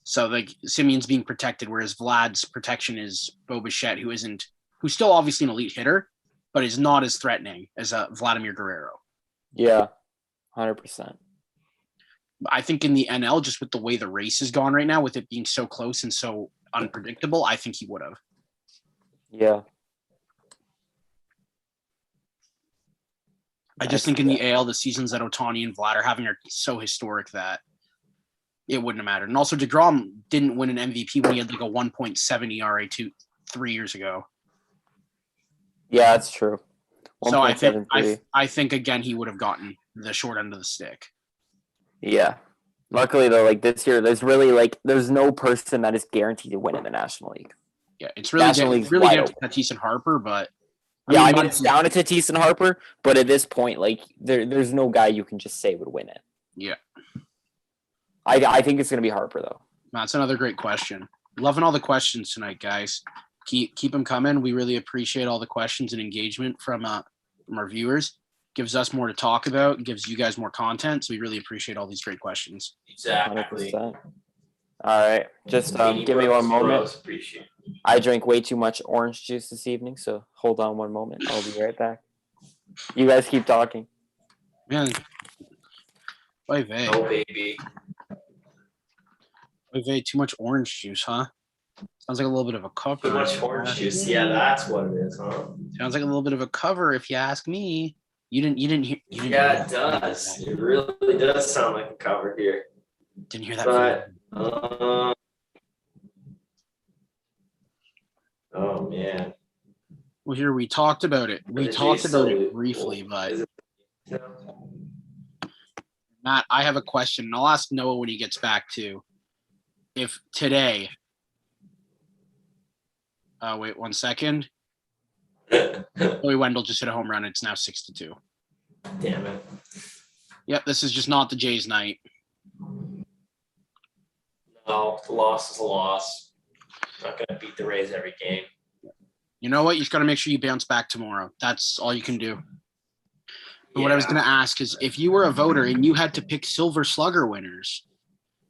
So like Semien's being protected, whereas Vlad's protection is Bo Bichette, who's still obviously an elite hitter, but is not as threatening as Vladimir Guerrero. Yeah. 100%. I think in the NL, just with the way the race has gone right now, with it being so close and so unpredictable, I think he would have. Yeah. I just think in the AL, the seasons that Ohtani and Vlad are having are so historic that it wouldn't have mattered. And also, DeGrom didn't win an MVP when he had like a 1.7 ERA 3 years ago. Yeah, that's true. So I think again he would have gotten the short end of the stick. Yeah. Luckily though, like this year, there's no person that is guaranteed to win in the National League. Yeah, it's really down to Tatis and Harper, but I mean it's down to Tatis and Harper, but at this point, like there's no guy you can just say would win it. Yeah. I think it's gonna be Harper though. That's another great question. Loving all the questions tonight, guys. Keep them coming. We really appreciate all the questions and engagement from our viewers. gives us more to talk about, gives you guys more content. So we really appreciate all these great questions. Exactly. 100%. All right, just give me one moment. Appreciate it. I drank way too much orange juice this evening, so hold on one moment. I'll be right back. You guys keep talking. Man, oy vey. Oh, baby. Oy vey, too much orange juice, huh? Sounds like a little bit of a cover. Too much orange juice. Yeah, that's what it is, huh? Sounds like a little bit of a cover, if you ask me. You didn't hear. You didn't Yeah, hear it that. does. It really does sound like a cover here. Didn't hear that. But, oh, man. Well, here we talked about it. We The talked J's about so- it briefly, but Is it- Matt, I have a question, and I'll ask Noah when he gets back too. If today, wait 1 second. Joey Wendell just hit a home run. It's now 6-2. Damn it. Yep, this is just not the Jays' night. No, the loss is a loss. Not going to beat the Rays every game. You know what? You just got to make sure you bounce back tomorrow. That's all you can do. But what I was going to ask is, if you were a voter and you had to pick Silver Slugger winners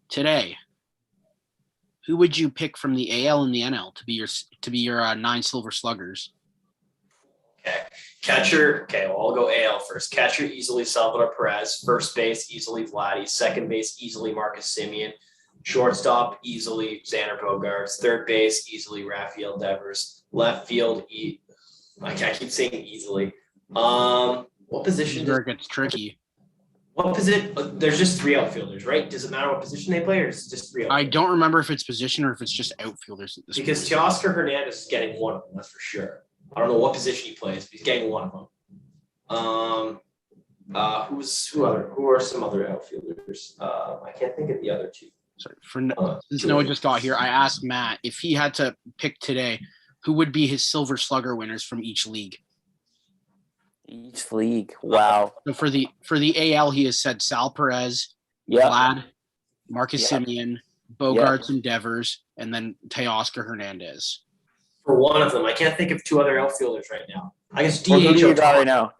today, who would you pick from the AL and the NL to be your 9 Silver Sluggers? Okay. Catcher. Okay, well, I'll go AL first. Catcher, easily Salvador Perez. First base, easily Vladdy. Second base, easily Marcus Semien. Shortstop, easily Xander Bogaerts. Third base, easily Rafael Devers. Left field, I keep saying easily. What position? Where it gets tricky. What position? There's just 3 outfielders, right? Does it matter what position they play, or is it just 3 outfielders? I don't remember if it's position or if it's just outfielders. At this Because point. Teoscar Hernandez is getting one of them, that's for sure. I don't know what position he plays, but he's getting one of them. Who are some other outfielders? I can't think of the other 2. Sorry, since Noah just got here, I asked Matt if he had to pick today, who would be his Silver Slugger winners from each league. Each league. Wow. So for the AL, he has said Sal Perez, Yeah. Vlad, Marcus Yeah. Semien, Bogarts and Devers, and then Teoscar Hernandez. For one of them, I can't think of 2 other outfielders right now. I guess Well, who do you DH. got right now?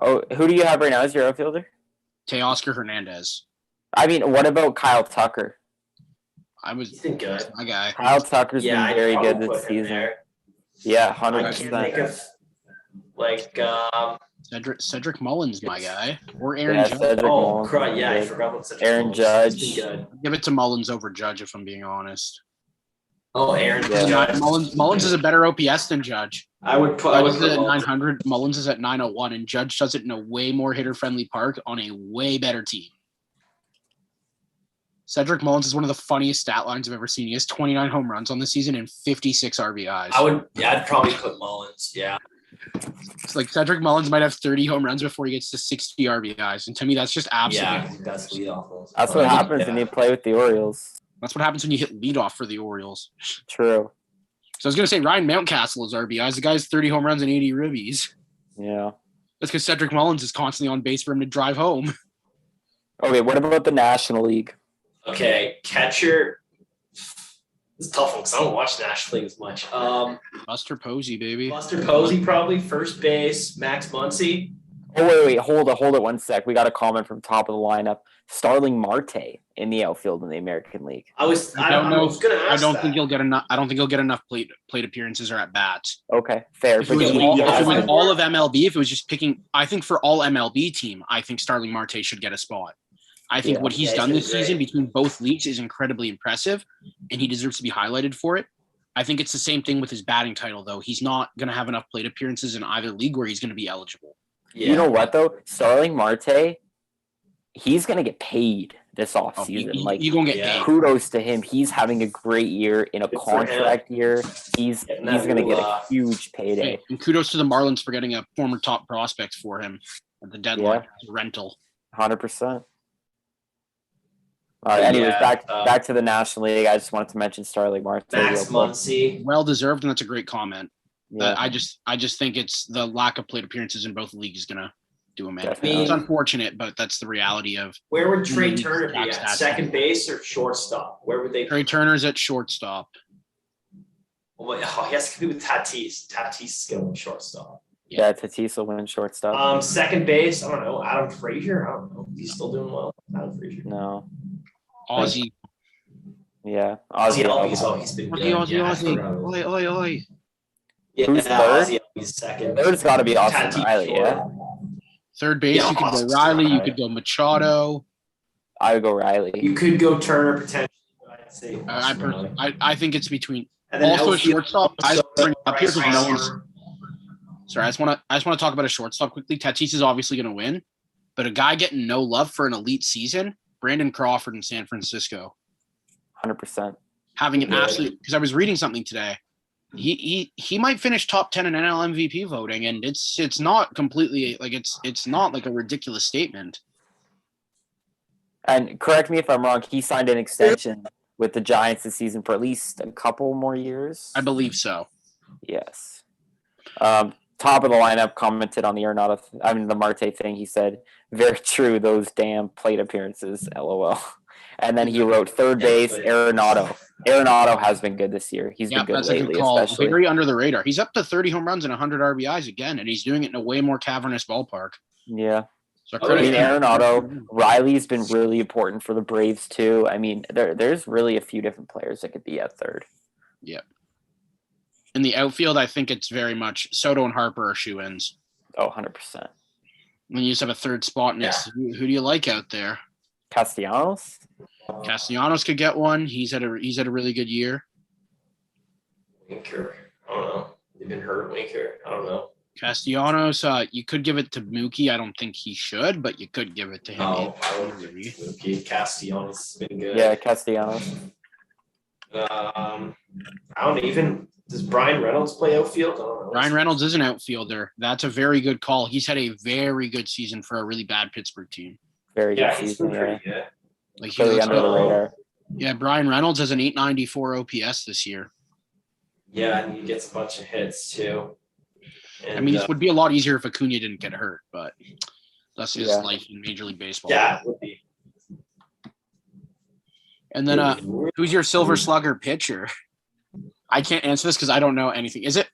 Oh, who do you have right now as your outfielder? Teoscar Hernandez. I mean, what about Kyle Tucker? He's been good. My guy. Kyle Tucker's Yeah, been very I'd good probably this put him season. there. Yeah, I can't 100%. think of Cedric Mullins, my guy. Or Aaron Yeah, Judge. Cedric Mullins crap! is Yeah, I good. forgot about such Aaron Judge. He's been good. Give it to Mullins over Judge, if I'm being honest. Oh, Aaron Yeah. Judge. Mullins is a better OPS than Judge. I would put Judge is at Mullins. 900. Mullins is at 901, and Judge does it in a way more hitter-friendly park on a way better team. Cedric Mullins is one of the funniest stat lines I've ever seen. He has 29 home runs on the season and 56 RBIs. I'd probably put Mullins. Yeah. It's like Cedric Mullins might have 30 home runs before he gets to 60 RBIs, and to me, that's just absolutely. Yeah, that's leadoff. That's what happens when you play with the Orioles. That's what happens when you hit leadoff for the Orioles. True. So I was gonna say Ryan Mountcastle is RBIs. The guy's 30 home runs and 80 ribbies. Yeah. That's because Cedric Mullins is constantly on base for him to drive home. Okay, what about the National League? Okay, catcher. It's a tough one because I don't watch National League as much. Buster Posey, baby. Buster Posey probably first base. Max Muncy. Oh, wait, hold it 1 sec. We got a comment from top of the lineup. Starling Marte in the outfield in the American League. I was going to I ask. don't that. think he'll get enough. I don't think he'll get enough plate appearances or at bats. Okay, fair. If it was, But all, he if it has was been- all of MLB, if it was just picking, I think for all MLB team, I think Starling Marte should get a spot. I think Yeah. what he's Yeah, done he's this been season great. between both leagues is incredibly impressive, and he deserves to be highlighted for it. I think it's the same thing with his batting title, though. He's not going to have enough plate appearances in either league where he's going to be eligible. Yeah. You know what, though? Starling Marte, he's going to get paid this Oh, offseason. you're going to get yeah. paid. Kudos to him. He's having a great year in a Good for him. contract year. He's Getting that going to get a moolah. huge payday. Hey, and kudos to the Marlins for getting a former top prospect for him at the deadline rental. 100%. All right, anyways, Yeah, back to the National League. I just wanted to mention Starling Marte. Max real quick. Muncy. Well deserved, and that's a great comment. Yeah. I just think it's the lack of plate appearances in both leagues is gonna do him in. Definitely. It's unfortunate, but that's the reality of Where would Trey Maybe Turner be stats, at? stats. Second base or shortstop? Where would they? Trey Turner's at shortstop. Well, he has to be with Tatis. Tatis is going shortstop. Yeah, Tatis will win shortstop. Second base, I don't know. Adam Frazier, I don't know. He's still doing well. Adam Frazier. No. Ozzy. Yeah. Ozzy Ozzy Albies, Albies. he's been good. Ozzy. Yeah, I forgot about Oi, oi, oi. Yeah, Who's third? Ozzy Albies second. Third's got to be Austin Tatis Riley, short. yeah? Third base, Yeah, you could go Austin Riley, you Riley. could go Machado. I would go Riley. You could go Turner potentially. But I'd say Austin Riley. I think it's between. And then Also, a outfield, shortstop. I just bring it up here Bryce because no one's. Harper. Sorry, I just want to talk about a shortstop quickly. Tatis is obviously going to win, but a guy getting no love for an elite season, Brandon Crawford in San Francisco, 100%. having an Yeah. absolute. Because I was reading something today, he might finish top 10 in NL MVP voting, and it's not completely like it's not like a ridiculous statement. And correct me if I'm wrong, he signed an extension with the Giants this season for at least a couple more years. I believe so. Yes. Top of the lineup commented on the the Marte thing. He said, "Very true. Those damn plate appearances. LOL." And then he wrote third base, Arenado. Arenado has been good this year. He's been good That's lately, a good call. especially. Very under the radar. He's up to 30 home runs and 100 RBIs again, and he's doing it in a way more cavernous ballpark. Yeah. So Oh, I mean, yeah. Arenado, Riley's been really important for the Braves too. I mean, there's really a few different players that could be at third. Yeah. In the outfield, I think it's very much Soto and Harper are shoe-ins. Oh, 100%. When you just have a third spot, and it's who do you like out there? Castellanos? Castellanos could get one. He's had a really good year. Winker. I don't know. They've been hurt, Winker. I don't know. Castellanos, you could give it to Mookie. I don't think he should, but you could give it to him. I would give it to Mookie. Castellanos has been good. Yeah, Castellanos. I don't even. Does Brian Reynolds play outfield? I don't know. Ryan Reynolds is an outfielder. That's a very good call. He's had a very good season for a really bad Pittsburgh team. Very Yeah, good he's season. been Yeah. pretty good. Like he Really looks under the good. radar. Yeah, Brian Reynolds has an 894 OPS this year. Yeah, and he gets a bunch of hits too. And, I mean, it would be a lot easier if Acuna didn't get hurt, but that's his life in Major League Baseball. yeah, it would be. And then, who's your Silver Slugger pitcher? I can't answer this because I don't know anything. Is it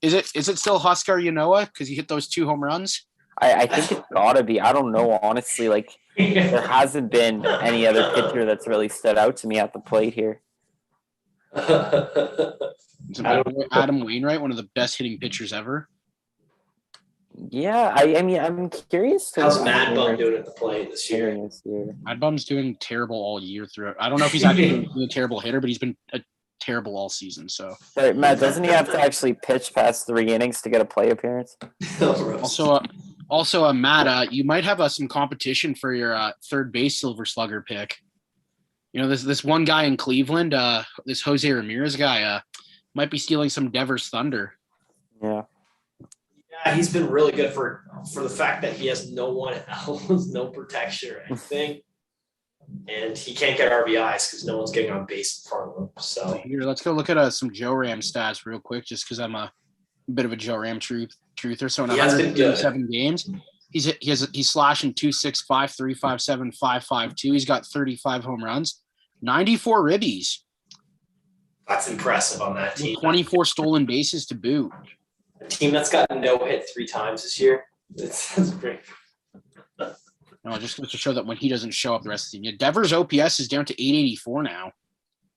still Huascar Yanoa because he hit those 2 home runs? I think it's gotta be. I don't know, honestly. Like, there hasn't been any other pitcher that's really stood out to me at the plate here. Adam Wainwright, one of the best hitting pitchers ever. Yeah, I mean, I'm curious. How's Mad Bum doing at the plate this year? Mad Bum's doing terrible all year through. I don't know if he's actually a terrible hitter, but he's been terrible all season. So, But Matt, doesn't he have to actually pitch past 3 innings to get a play appearance? Also, Matt, you might have some competition for your third base Silver Slugger pick. You know, this one guy in Cleveland, this Jose Ramirez guy, might be stealing some Devers thunder. Yeah. Yeah, he's been really good for the fact that he has no one else, no protection or anything. And he can't get RBIs because no one's getting on base in front of him. So here, let's go look at some Joe Ram stats real quick, just because I'm a bit of a Joe Ram truther. So in 137 games, he's slashing 2.65, 3.57, 5.52. He's got 35 home runs, 94 ribbies. that's impressive on that team. 24 stolen bases to boot. A team that's gotten no hit 3 times this year. That's great. No, just goes to show that when he doesn't show up the rest of the team. Yeah, Devers' OPS is down to 884 now.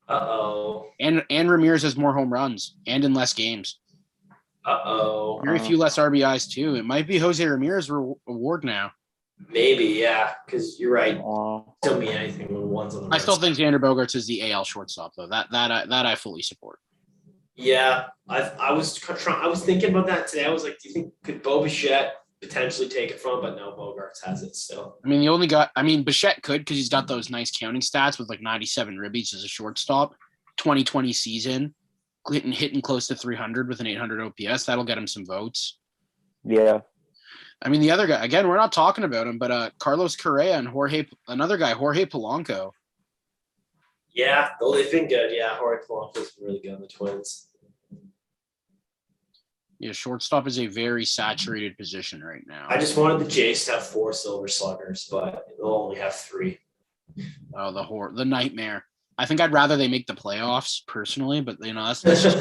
Uh-oh. And Ramirez has more home runs and in less games. Uh-oh. Very few less RBIs, too. It might be Jose Ramirez award now. Maybe, yeah, because you're right. Oh. Don't mean anything when one's on the I still think Xander Bogaerts is the AL shortstop, though. That I fully support. Yeah, I was thinking about that today. I was like, do you think could Bo Bichette potentially take it from him? But no, Bogarts has it still. I mean, Bichette could because he's got those nice counting stats with like 97 ribbies as a shortstop, 2020 season, hitting close to 300 with an 800 OPS. That'll get him some votes. Yeah. I mean, the other guy, again, we're not talking about him, but Carlos Correa and Jorge Polanco. Yeah, though they've been good. Yeah, Jorge Polanco's been really good on the Twins. Yeah, shortstop is a very saturated position right now. I just wanted the Jays to have 4 Silver Sluggers, but they'll only have 3. Oh, the nightmare. I think I'd rather they make the playoffs personally, but that's just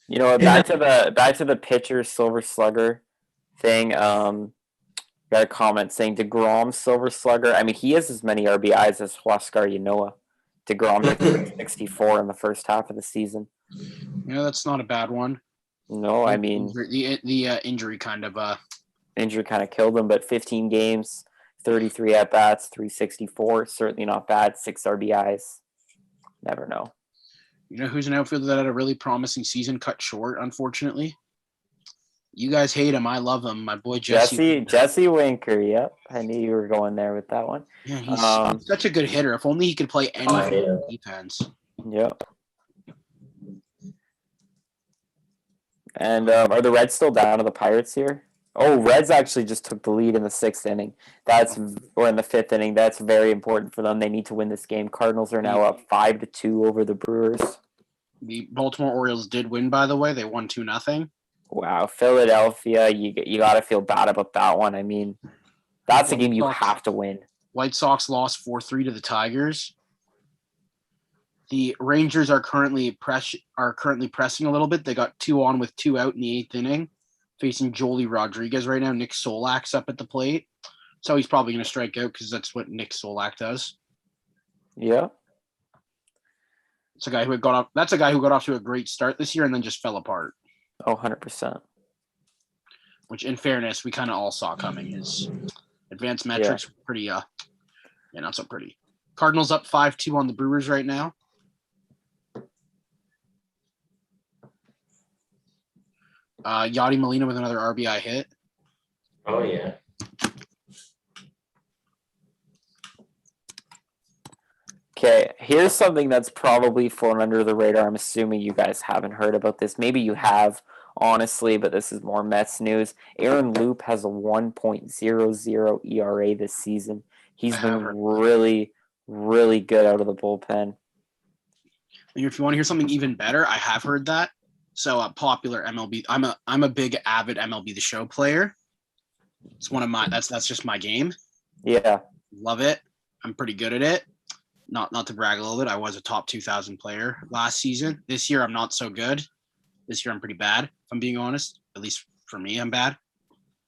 You know, back to the pitcher Silver Slugger thing. Got a comment saying DeGrom Silver Slugger. I mean, he has as many RBIs as Huascar Ynoa. DeGrom hit 364 in the first half of the season. Yeah, that's not a bad one. No, I mean The injury kind of injury kind of killed him, but 15 games, 33 at bats, 364, certainly not bad. 6 RBIs. Never know. You know who's an outfielder that had a really promising season cut short, unfortunately? You guys hate him. I love him. My boy Jesse Winker. Yep. I knew you were going there with that one. Yeah, he's such a good hitter. If only he could play anything in defense. Yep. And are the Reds still down to the Pirates here? Oh, Reds actually just took the lead in the 6th inning. Or in the 5th inning. That's very important for them. They need to win this game. Cardinals are now up 5-2 over the Brewers. The Baltimore Orioles did win, by the way. They won 2-0. Wow, Philadelphia, you got to feel bad about that one. I mean, that's a game you have to win. White Sox lost 4-3 to the Tigers. The Rangers are currently pressing a little bit. They got 2 on with 2 out in the 8th inning, facing Jolie Rodriguez right now. Nick Solak's up at the plate, so he's probably going to strike out because that's what Nick Solak does. Yeah, That's a guy who got off to a great start this year and then just fell apart. Oh, 100%. Which, in fairness, we kind of all saw coming. His advanced metrics were pretty, not so pretty. Cardinals up 5-2 on the Brewers right now. Yadi Molina with another RBI hit. Oh, yeah. Okay, here's something that's probably flown under the radar. I'm assuming you guys haven't heard about this. Maybe you have, honestly, but this is more Mets news. Aaron Loop has a 1.00 ERA this season. He's been really, really good out of the bullpen. If you want to hear something even better, I have heard that. So popular MLB. I'm a big avid MLB The Show player. It's one of my that's just my game. Yeah. Love it. I'm pretty good at it. Not to brag a little bit. I was a top 2,000 player last season. This year I'm not so good. This year I'm pretty bad, if I'm being honest. At least for me, I'm bad.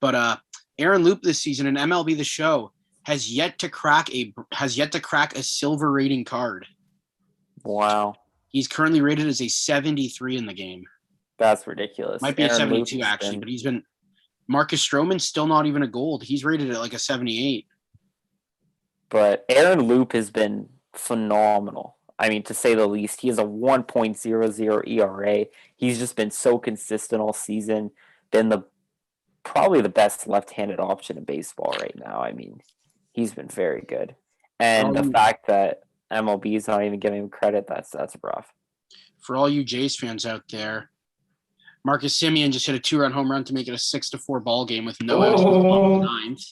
But Aaron Loop this season in MLB The Show has yet to crack a silver rating card. Wow. He's currently rated as a 73 in the game. That's ridiculous. Might be a 72 actually, but he's been Marcus Stroman's still not even a gold. He's rated at like a 78. But Aaron Loop has been phenomenal. I mean, to say the least. He has a 1.00 ERA. He's just been so consistent all season. Been probably the best left-handed option in baseball right now. I mean, he's been very good. And the fact that MLB is not even giving him credit, that's rough. For all you Jays fans out there, Marcus Semien just hit a 2-run home run to make it a 6-4 ball game with no outs in the ninth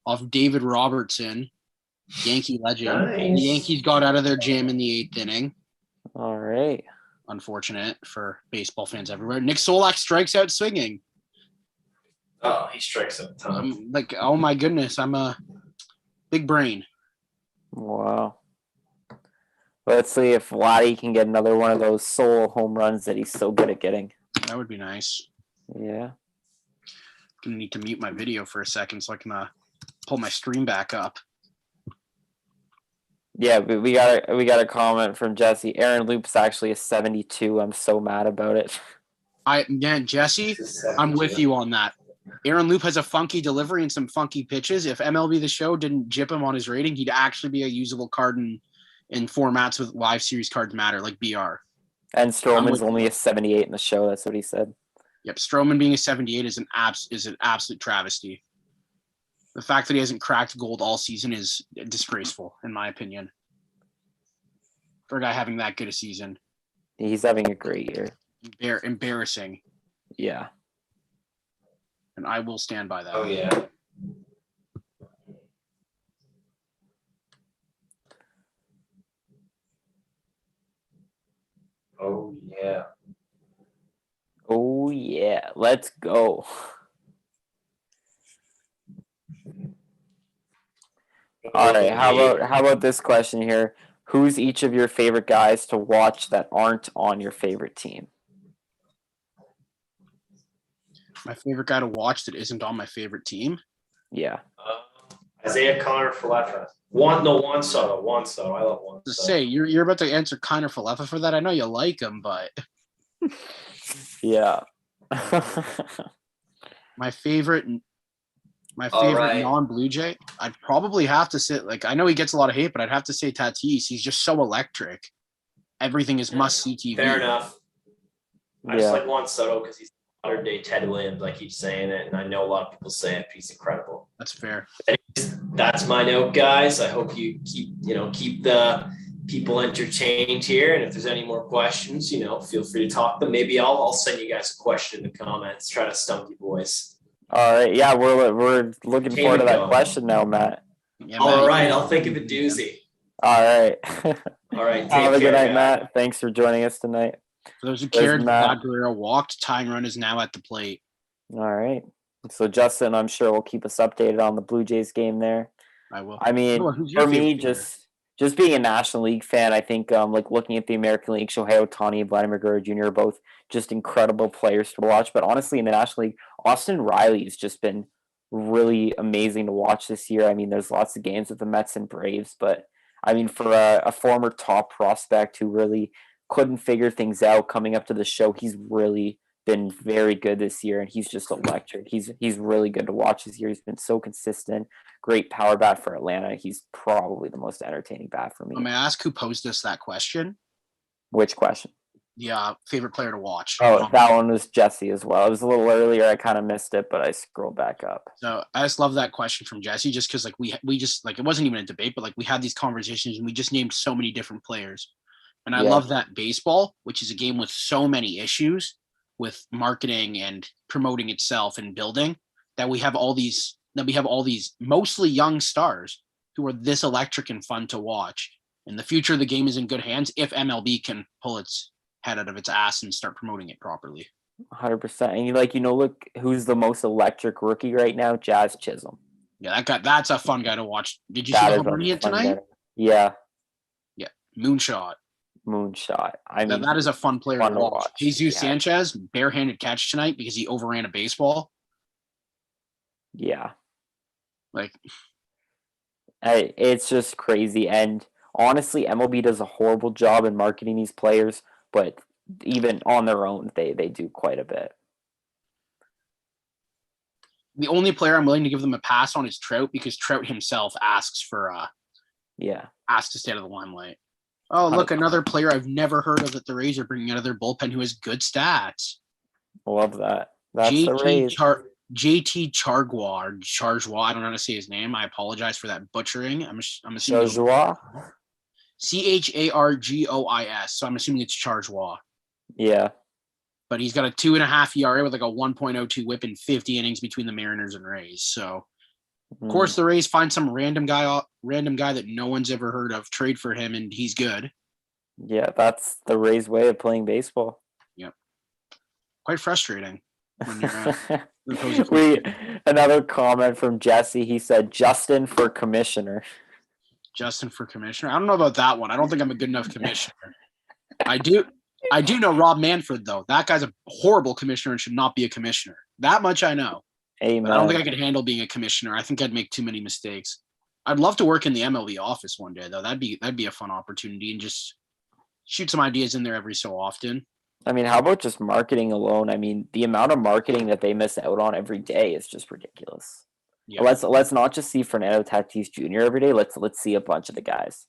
off David Robertson, Yankee legend. Nice. The Yankees got out of their jam in the 8th inning. All right. Unfortunate for baseball fans everywhere. Nick Solak strikes out swinging. Oh, he strikes out a ton. Oh my goodness, I'm a big brain. Wow. Let's see if Vladdy can get another one of those solo home runs that he's so good at getting. That would be nice. Yeah. Gonna need to mute my video for a second so I can pull my stream back up. Yeah, we got a comment from Jesse. Aaron Loop's actually a 72. I'm so mad about it. Jesse, I'm with you on that. Aaron Loop has a funky delivery and some funky pitches. If MLB The Show didn't jip him on his rating, he'd actually be a usable card in formats with live series cards matter, like BR. And Stroman's only a 78 in the show. That's what he said. Yep, Stroman being a 78 is an absolute travesty. The fact that he hasn't cracked gold all season is disgraceful, in my opinion. For a guy having that good a season. He's having a great year. Embarrassing. Yeah. And I will stand by that. Oh, yeah. Oh, yeah. Oh, yeah. Let's go. All right. How about this question here? Who's each of your favorite guys to watch that aren't on your favorite team? My favorite guy to watch that isn't on my favorite team. Yeah. Isaiah Connor Falefa. Juan Soto. I love Juan To Soto. say you're about to answer Connor Falefa for that. I know you like him, but Yeah. my favorite All right. non-Blue Jay, I'd probably have to say, like, I know he gets a lot of hate, but I'd have to say Tatis. He's just so electric. Everything is must-see TV. Fair enough. I just Yeah. like Juan Soto because he's modern day Ted Williams. I keep saying it, and I know a lot of people say it. But he's incredible. That's fair. That's my note, guys. I hope you keep the people entertained here. And if there's any more questions, feel free to talk them. Maybe I'll send you guys a question in the comments. Try to stump you boys. All right. Yeah, we're looking Keep forward to it that going. question now, Matt. Yeah, All right, I'll think of a doozy. All right. All right, Have a take good night, care, Matt. Thanks for joining us tonight. For those who There's cared, Matt. Vlad Guerrero walked. Tying run is now at the plate. All right. So Justin, I'm sure will keep us updated on the Blue Jays game there. I will. I mean, Who's your for me, favorite player? just being a National League fan, I think like looking at the American League, Shohei Ohtani and Vladimir Guerrero Jr. are both just incredible players to watch. But honestly, in the National League, Austin Riley's just been really amazing to watch this year. I mean, there's lots of games with the Mets and Braves, but I mean, for a former top prospect who really couldn't figure things out coming up to the show, he's really been very good this year, and he's just electric. He's really good to watch this year. He's been so consistent. Great power bat for Atlanta. He's probably the most entertaining bat for me. May I ask who posed us that question? Which question? Yeah, favorite player to watch. Oh, that one was Jesse as well. It was a little earlier. I kind of missed it, but I scrolled back up. So I just love that question from Jesse, just because like we just like it wasn't even a debate, but like we had these conversations and we just named so many different players. And I love that baseball, which is a game with so many issues with marketing and promoting itself and building, that we have all these mostly young stars who are this electric and fun to watch. In the future, the game is in good hands if MLB can pull its head out of its ass and start promoting it properly. 100%. And look who's the most electric rookie right now? Jazz Chisholm. Yeah, that's a fun guy to watch. Did you see the home run he hit tonight? Yeah. Yeah, moonshot. I mean, that is a fun player to watch. Jesus Yeah. Sanchez, barehanded catch tonight because he overran a baseball. Yeah. Like, it's just crazy. And honestly, MLB does a horrible job in marketing these players, but even on their own, they do quite a bit. The only player I'm willing to give them a pass on is Trout, because Trout himself asks to stay out of the limelight. Oh, look, another player I've never heard of that the Rays are bringing out of their bullpen who has good stats. Love that. That's the Rays. JT Chargois. I don't know how to say his name. I apologize for that butchering. I'm assuming Chargois? Chargois. So I'm assuming it's Chargois. Yeah. But he's got a 2.5 ERA with like a 1.02 whip in 50 innings between the Mariners and Rays. So of course the Rays find some random guy that no one's ever heard of, trade for him, and he's good. Yeah, that's the Rays' way of playing baseball. Yep. Quite frustrating. When you're another comment from Jesse. He said, Justin for commissioner. Justin for commissioner? I don't know about that one. I don't think I'm a good enough commissioner. I do know Rob Manfred, though. That guy's a horrible commissioner and should not be a commissioner. That much I know. Amen. But I don't think I could handle being a commissioner. I think I'd make too many mistakes. I'd love to work in the MLB office one day, though. That'd be a fun opportunity, and just shoot some ideas in there every so often. I mean, how about just marketing alone? I mean, the amount of marketing that they miss out on every day is just ridiculous. Yeah. Let's not just see Fernando Tatis Jr. every day. Let's see a bunch of the guys.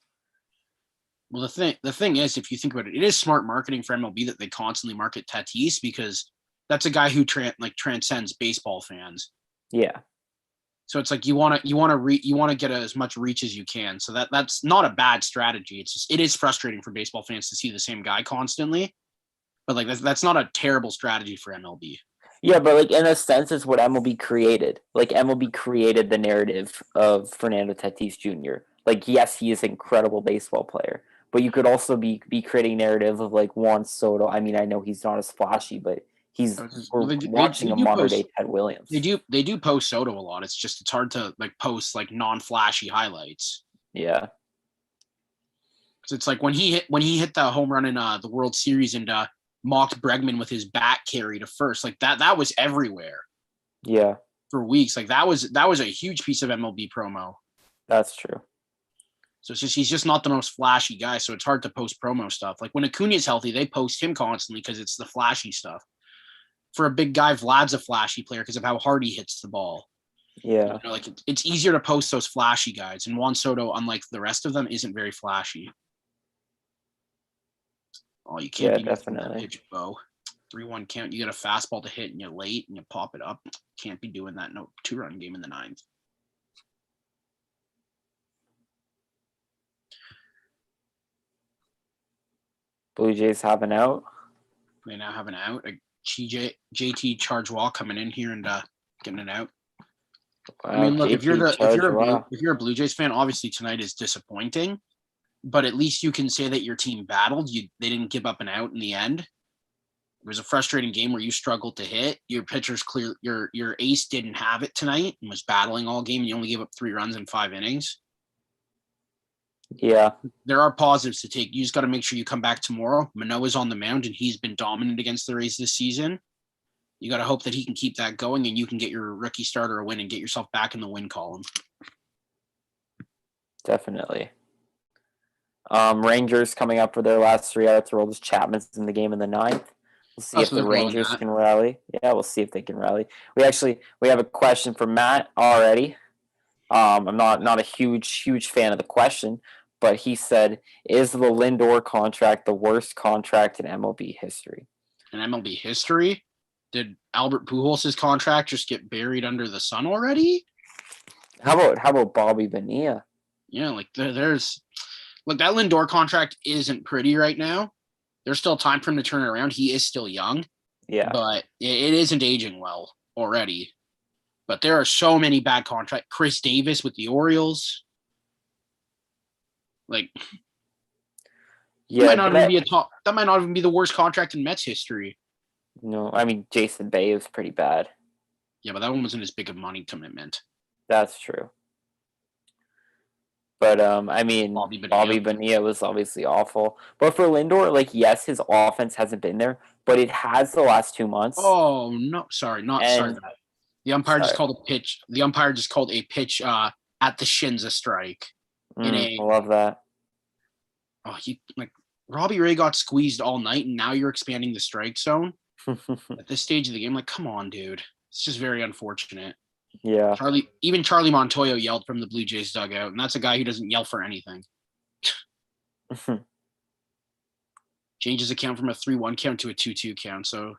Well, the thing is, if you think about it, it is smart marketing for MLB that they constantly market Tatis, because that's a guy who transcends baseball fans. Yeah. So it's like you want to get as much reach as you can. So that's not a bad strategy. It is frustrating for baseball fans to see the same guy constantly, but like that's not a terrible strategy for MLB. Yeah, but like in a sense, it's what MLB created. Like MLB created the narrative of Fernando Tatis Jr. Like, yes, he is an incredible baseball player, but you could also be creating narrative of like Juan Soto. I mean, I know he's not as flashy, but we're watching a modern day Ted Williams. They do post Soto a lot. It's hard to like post like non-flashy highlights. Yeah. So it's like when he hit the home run in the World Series and mocked Bregman with his bat carry to first, like that was everywhere. Yeah, for weeks. Like that was a huge piece of MLB promo. that's true. So it's just he's just not the most flashy guy. So it's hard to post promo stuff. Like when Acuna's healthy, they post him constantly because it's the flashy stuff. For a big guy, Vlad's a flashy player because of how hard he hits the ball. Yeah, You know, like it's easier to post those flashy guys. And Juan Soto, unlike the rest of them, isn't very flashy. Oh, you can't yeah, be missing that definitely. pitch, Bo. 3-1 count. You get a fastball to hit and you're late and you pop it up. Can't be doing that. No 2-run game in the ninth. Blue Jays have an out. They now have an out. JT Chargewall coming in here and getting it out. I mean, look, if you're a Blue Jays fan, obviously tonight is disappointing, but at least you can say that your team battled. They didn't give up an out in the end. It was a frustrating game where you struggled to hit. Your pitcher's clear. Your ace didn't have it tonight and was battling all game. And you only gave up 3 runs in 5 innings. Yeah, There are positives to take. You just got to make sure you come back tomorrow. Manoah's on the mound and he's been dominant against the Rays this season. You got to hope that he can keep that going and you can get your rookie starter a win and get yourself back in the win column. definitely. Rangers coming up for their last 3 outs. Roldis Chapman's in the game in the ninth. We'll see if the Rangers can rally. Yeah, we'll see if they can rally. We have a question from Matt already. I'm not a huge fan of the question, but he said, "Is the Lindor contract the worst contract in MLB history?" In MLB history, did Albert Pujols' contract just get buried under the sun already? How about Bobby Bonilla? Yeah, like there's look, that Lindor contract isn't pretty right now. There's still time for him to turn it around. He is still young. Yeah, but it isn't aging well already. But there are so many bad contracts. Chris Davis with the Orioles, like, yeah, that might not even be the worst contract in Mets history. No, I mean Jason Bay was pretty bad. Yeah, but that one wasn't as big a money commitment. That's true. But I mean, Bobby Bonilla was obviously awful. But for Lindor, like, yes, his offense hasn't been there, but it has the last 2 months. Oh no, sorry. The umpire just called a pitch. The umpire just called a pitch at the shins a strike. I love that. Oh, Robbie Ray got squeezed all night, and now you're expanding the strike zone at this stage of the game. Like, come on, dude. It's just very unfortunate. Yeah. Charlie Montoyo yelled from the Blue Jays dugout, and that's a guy who doesn't yell for anything. Changes a count from a 3-1 count to a 2-2 count. So,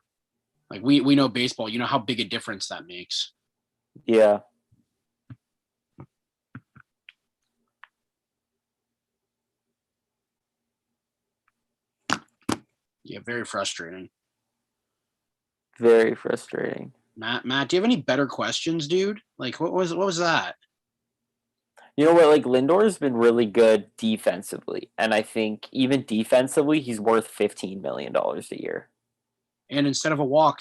like, we know baseball. You know how big a difference that makes. Yeah. Yeah, very frustrating. Very frustrating. Matt, do you have any better questions, dude? Like, what was that? You know what? Like, Lindor's been really good defensively, and I think even defensively, he's worth $15 million a year. And instead of a walk,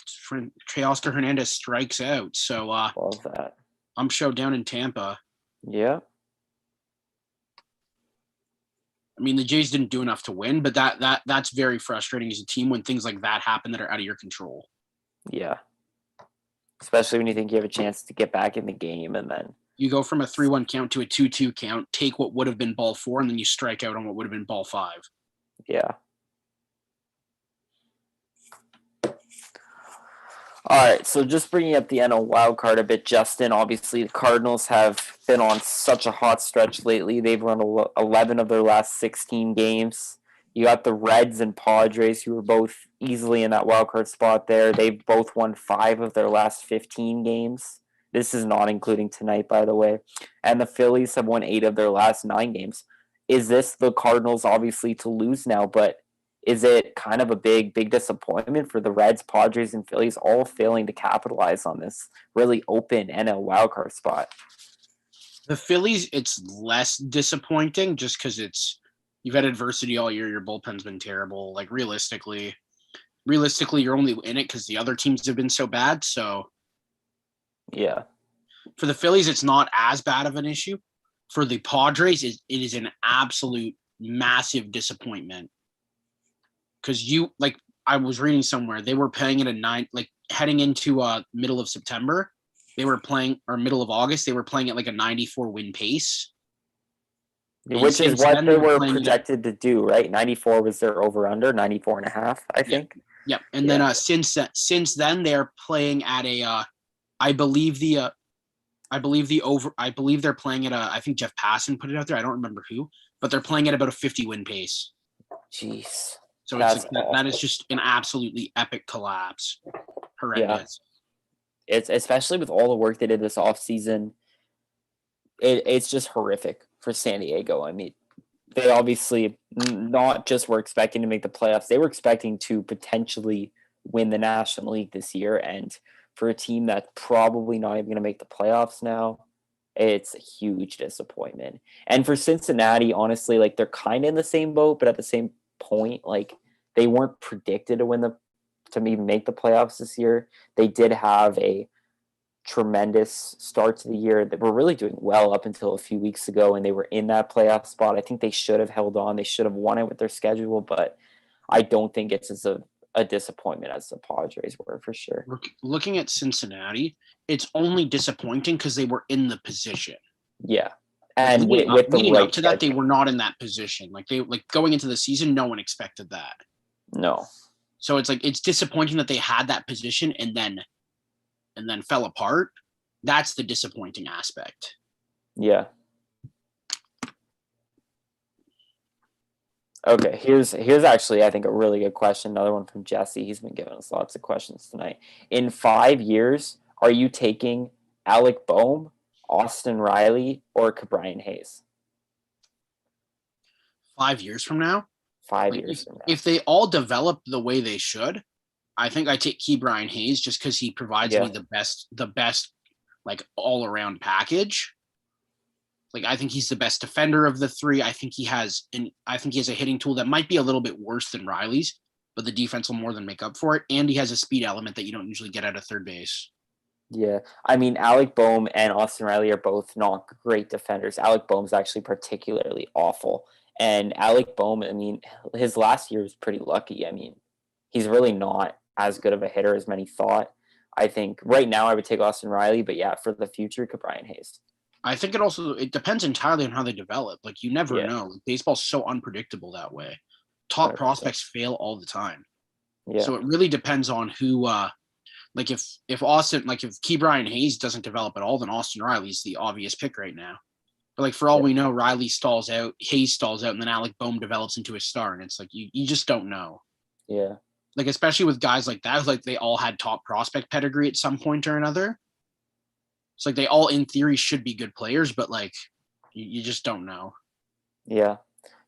Teoscar Hernandez strikes out. So, love that. I'm show down in Tampa. Yeah. I mean, the Jays didn't do enough to win, but that's very frustrating as a team when things like that happen that are out of your control. Yeah. Especially when you think you have a chance to get back in the game, and then you go from a 3-1 count to a 2-2 count, take what would have been ball 4, and then you strike out on what would have been ball 5. Yeah. All right, so just bringing up the NL wild card a bit, Justin. Obviously, the Cardinals have been on such a hot stretch lately. They've won 11 of their last 16 games. You got the Reds and Padres, who are both easily in that wild card spot there. They've both won 5 of their last 15 games. This is not including tonight, by the way. And the Phillies have won 8 of their last 9 games. Is this the Cardinals, obviously, to lose now? But is it kind of a big disappointment for the Reds, Padres, and Phillies all failing to capitalize on this really open NL wildcard spot? The Phillies, it's less disappointing just because you've had adversity all year. Your bullpen's been terrible. Like, realistically, you're only in it because the other teams have been so bad. So, yeah. For the Phillies, it's not as bad of an issue. For the Padres, it is an absolute massive disappointment. Because I was reading somewhere, they were paying it a 9, like heading into middle of September, they were playing, or middle of August, they were playing at like a 94 win pace. And Which is since what then, they they're were playing at- projected to do, right? 94 was their over-under, 94 and a half, I think. Yep. And then since then, they're playing at a, I believe they're playing at a, I think Jeff Passan put it out there. I don't remember who, but they're playing at about a 50 win pace. Jeez. So That's that is just an absolutely epic collapse. Horrendous. It's especially with all the work they did this offseason. It's just horrific for San Diego. I mean, they obviously not just were expecting to make the playoffs, they were expecting to potentially win the National League this year. And for a team that's probably not even going to make the playoffs now, it's a huge disappointment. And for Cincinnati, honestly, like they're kind of in the same boat, but at the same point, like they weren't predicted to even make the playoffs this year. They did have a tremendous start to the year that were really doing well up until a few weeks ago, and they were in that playoff spot. I think they should have held on. They should have won it with their schedule, but I don't think it's as a disappointment as the Padres were for sure. Looking at Cincinnati, it's only disappointing because they were in the position. Yeah. And with the leading right up to that, they were not in that position. Like going into the season, no one expected that. No. So it's like it's disappointing that they had that position and then fell apart. That's the disappointing aspect. Yeah. Okay, here's actually I think a really good question. Another one from Jesse. He's been giving us lots of questions tonight. In 5 years, are you taking Alec Boehm, Austin Riley, or Brian Hayes? 5 years from now? 5 years from now. If they all develop the way they should, I think I take Brian Hayes just because he provides me the best like all around package. Like I think he's the best defender of the three. I think he has a hitting tool that might be a little bit worse than Riley's, but the defense will more than make up for it. And he has a speed element that you don't usually get out of third base. Yeah. I mean, Alec Boehm and Austin Riley are both not great defenders. Alec Boehm's actually particularly awful. And Alec Boehm, I mean, his last year was pretty lucky. I mean, he's really not as good of a hitter as many thought. I think right now I would take Austin Riley, but yeah, for the future, Brian Hayes. I think it depends entirely on how they develop. Like you never know. Like, baseball's so unpredictable that way. Top 100%. Prospects fail all the time. Yeah. So it really depends on who. Like if Brian Hayes doesn't develop at all, then Austin Riley's the obvious pick right now. But like for all we know, Riley stalls out, Hayes stalls out, and then Alec Boehm develops into a star, and it's like you just don't know. Yeah. Like especially with guys like that, like they all had top prospect pedigree at some point or another. It's like they all, in theory, should be good players, but like you just don't know. Yeah.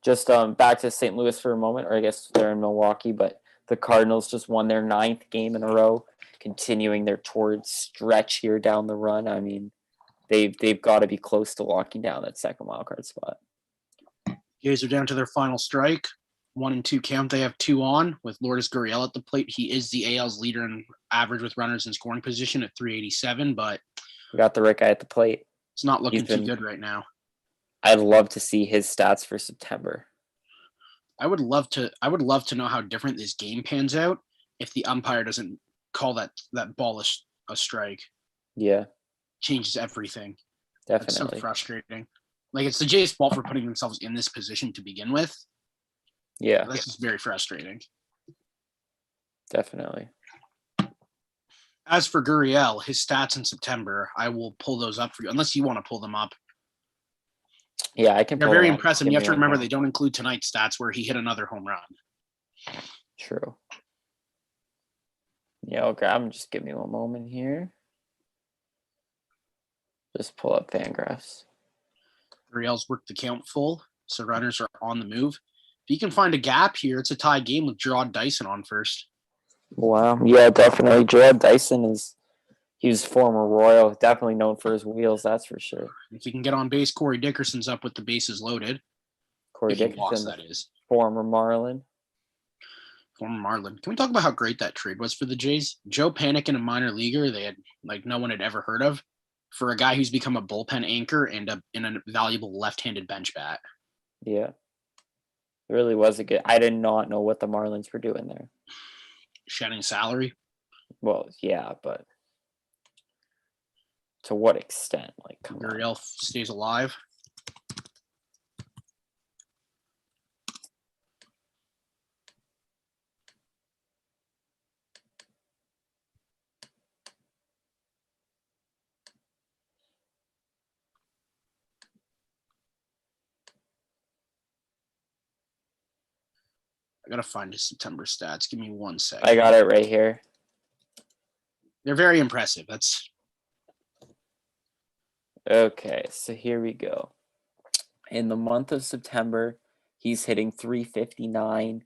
Just back to St. Louis for a moment, or I guess they're in Milwaukee, but the Cardinals just won their 9th game in a row, continuing their torrid stretch here down the run. I mean, they've got to be close to locking down that second wildcard spot. Jays are down to their final strike. 1 and 2 count. They have 2 on with Lourdes Gurriel at the plate. He is the AL's leader in average with runners in scoring position at 387, but we got the right guy at the plate. It's not looking too good right now. I'd love to see his stats for September. I would love to know how different this game pans out if the umpire doesn't call that ball a strike. Yeah. Changes everything. Definitely. It's so frustrating. Like it's the Jays' fault for putting themselves in this position to begin with. Yeah. That's just very frustrating. Definitely. As for Gurriel, his stats in September, I will pull those up for you, unless you want to pull them up. Yeah, I can. They're very impressive. You have to remember they don't include tonight's stats where he hit another home run. True. Yeah, I'll grab him. Just give me one moment here. Just pull up Fangraphs. Gurriel's worked the count full, so runners are on the move. If you can find a gap here, it's a tie game with Gerard Dyson on first. Wow. Yeah, definitely. Gerard Dyson he was former Royal, definitely known for his wheels, that's for sure. If he can get on base, Corey Dickerson's up with the bases loaded. Corey Dickerson, that is. Former Marlin. Can we talk about how great that trade was for the Jays? Joe Panik in a minor leaguer they had no one had ever heard of, for a guy who's become a bullpen anchor and a valuable left-handed bench bat. Yeah. It really was I did not know what the Marlins were doing there. Shedding salary? Well, yeah, but To what extent? Like, come on. Gurriel stays alive. I gotta find his September stats. Give me 1 second. I got it right here. They're very impressive. That's Okay, so here we go. In the month of September, he's hitting 359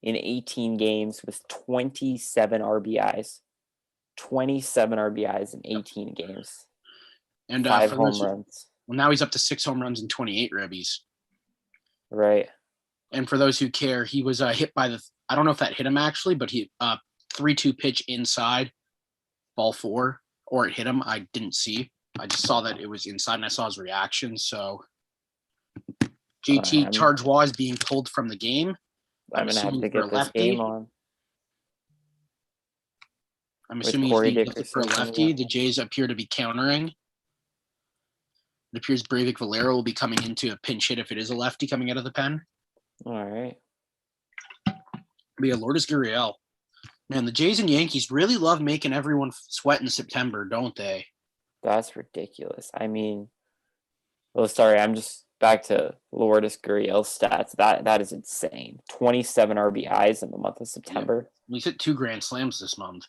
in 18 games with 27 RBIs. 27 RBIs in 18 games. and 5 for home those, runs. well, now he's up to 6 home runs and 28 ribbies. Right. And for those who care, he was hit by the. I don't know if that hit him actually, but he 3-2 pitch inside, ball 4, or it hit him. I didn't see. I just saw that it was inside, and I saw his reaction. So JT Chargeois is being pulled from the game. I'm gonna have to get this game on. I'm assuming he's being lifted for a lefty. The Jays appear to be countering. It appears Breivik Valera will be coming into a pinch hit if it is a lefty coming out of the pen. All right. But yeah, Lourdes Gurriel. Man, the Jays and Yankees really love making everyone sweat in September, don't they? That's ridiculous. I mean, well, sorry, I'm just back to Lourdes Gurriel's stats. That is insane. 27 RBIs in the month of September. Yeah. He's hit 2 grand slams this month.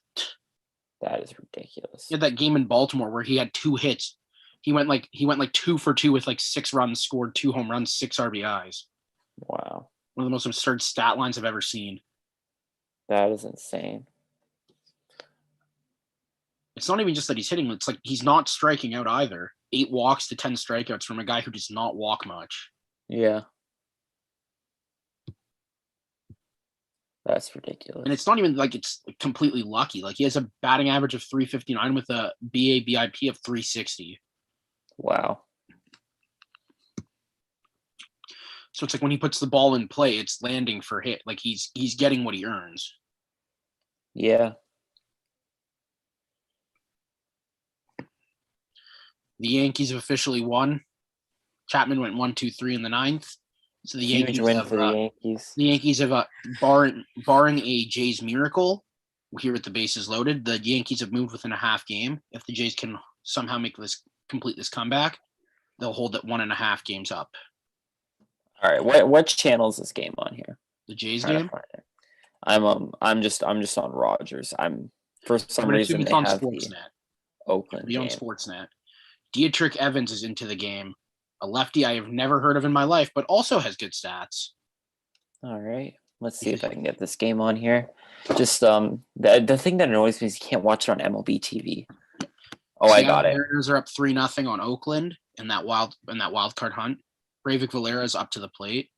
That is ridiculous. He had that game in Baltimore where he had 2 hits. He went like 2 for 2 with like 6 runs, scored 2 home runs, 6 RBIs. Wow. One of the most absurd stat lines I've ever seen. That is insane. It's not even just that he's hitting. It's like he's not striking out either. 8 walks to 10 strikeouts from a guy who does not walk much. Yeah. That's ridiculous. And it's not even like it's completely lucky. Like he has a batting average of 359 with a BIP of 360. Wow. So it's like when he puts the ball in play, it's landing for hit. Like he's getting what he earns. Yeah. The Yankees have officially won. Chapman went 1-2-3 in the 9th. So the Huge Yankees win have, for the Yankees. The Yankees have barring a Jays miracle here with the bases loaded, the Yankees have moved within a half game. If the Jays can somehow complete this comeback, they'll hold it 1.5 games up. All right, what channel is this game on here? The Jays game. I'm just on Rogers. For some reason it's they on have Sportsnet. The Oakland Be on game. Sportsnet. Dietrich Evans is into the game. A lefty I have never heard of in my life, but also has good stats. All right. Let's see if I can get this game on here. Just the thing that annoys me is you can't watch it on MLB TV. Oh, Seattle, I got it. Mariners are up 3-0 on Oakland in that wild card hunt. Breivik Valera is up to the plate.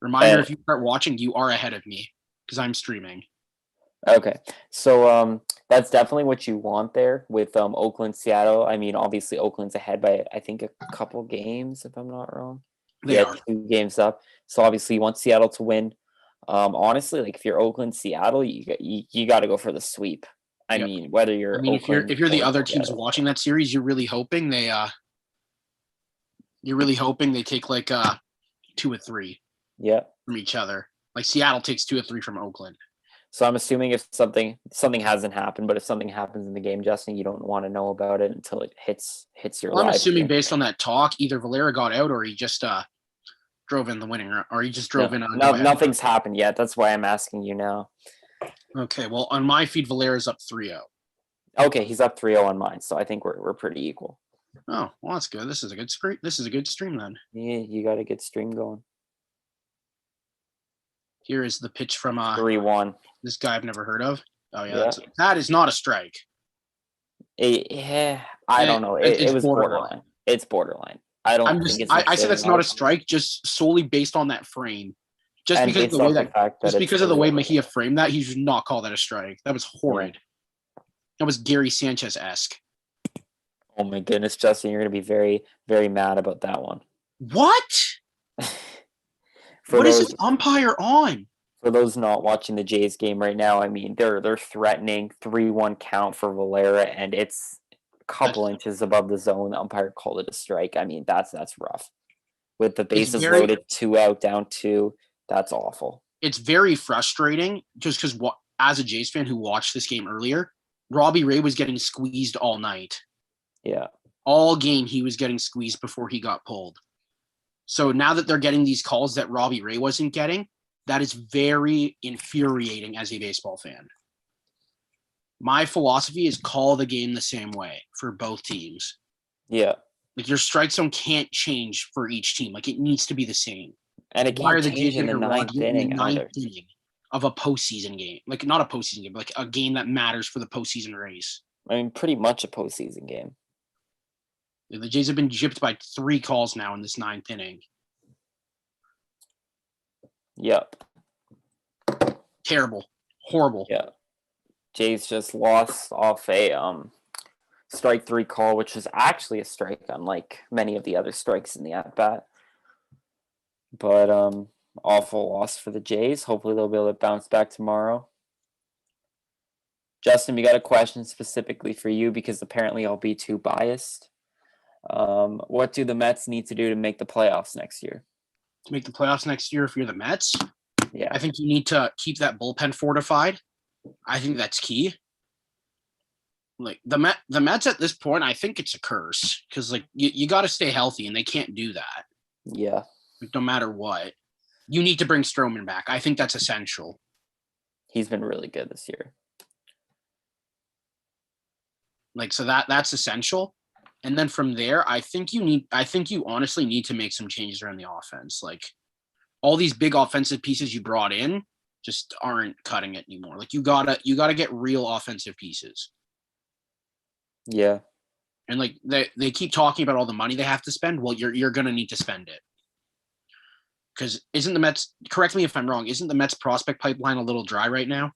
Reminder: if you start watching, you are ahead of me because I'm streaming. Okay, so that's definitely what you want there with Oakland, Seattle. I mean, obviously Oakland's ahead by I think a couple games, if I'm not wrong. They are 2 games up. So obviously you want Seattle to win. Honestly, like if you're Oakland, Seattle, you got to go for the sweep. I mean, whether you're Oakland if you're the other Seattle. teams watching that series, you're really hoping they take like 2 or 3 from each other. Like Seattle takes 2 or 3 from Oakland. So I'm assuming if something hasn't happened, but if something happens in the game, Justin, you don't want to know about it until it hits your live. I'm assuming based on that talk, either Valera got out or he just drove in the winning run, or he just drove in. Nothing's happened yet. That's why I'm asking you now. Okay, well, on my feed, Valera's up 3-0. Okay, he's up 3-0 on mine, so I think we're pretty equal. Oh, well, that's good. This is a good stream. This is a good stream then. Yeah, you got a good stream going. Here is the pitch from 3-1. This guy I've never heard of. Oh yeah. That is not a strike. I don't know. It was borderline. It's borderline. I say that's not a strike just solely based on that frame. Just because of the way Mejia framed that, he should not call that a strike. That was horrid. Yeah. That was Gary Sanchez-esque. Oh my goodness, Justin, you're going to be very, very mad about that one. What? What is this umpire on? For those not watching the Jays game right now, I mean, they're threatening 3-1 count for Valera, and it's couple inches above the zone, the umpire called it a strike. I mean, that's rough. With the bases very- loaded, 2 out, down 2, that's awful. It's very frustrating just because as a Jays fan who watched this game earlier, Robbie Ray was getting squeezed all night. Yeah. All game he was getting squeezed before he got pulled. So now that they're getting these calls that Robbie Ray wasn't getting, that is very infuriating as a baseball fan. My philosophy is call the game the same way for both teams. Yeah. Like your strike zone can't change for each team. Like it needs to be the same. And it Why can't are the change Jays in the getting a ninth inning either. inning of a postseason game? Like not a postseason game, but like a game that matters for the postseason race. I mean, pretty much a postseason game. The Jays have been gypped by 3 calls now in this 9th inning. Yep. Terrible. Horrible. Yeah. Jays just lost off a strike 3 call, which was actually a strike, unlike many of the other strikes in the at bat. But awful loss for the Jays. Hopefully they'll be able to bounce back tomorrow. Justin, we got a question specifically for you because apparently I'll be too biased. What do the Mets need to do to make the playoffs next year? To make the playoffs next year, if you're the Mets, Yeah. I think you need to keep that bullpen fortified. I think that's key. Like the Mets at this point, I think it's a curse because like you got to stay healthy and they can't do that. Yeah. Like, no matter what, you need to bring Stroman back. I think that's essential. He's been really good this year. Like so that's essential. And then from there, I think you honestly need to make some changes around the offense. Like all these big offensive pieces you brought in just aren't cutting it anymore. Like you gotta get real offensive pieces. Yeah. And like they keep talking about all the money they have to spend. Well, you're gonna need to spend it. Because isn't the Mets, correct me if I'm wrong, isn't the Mets prospect pipeline a little dry right now?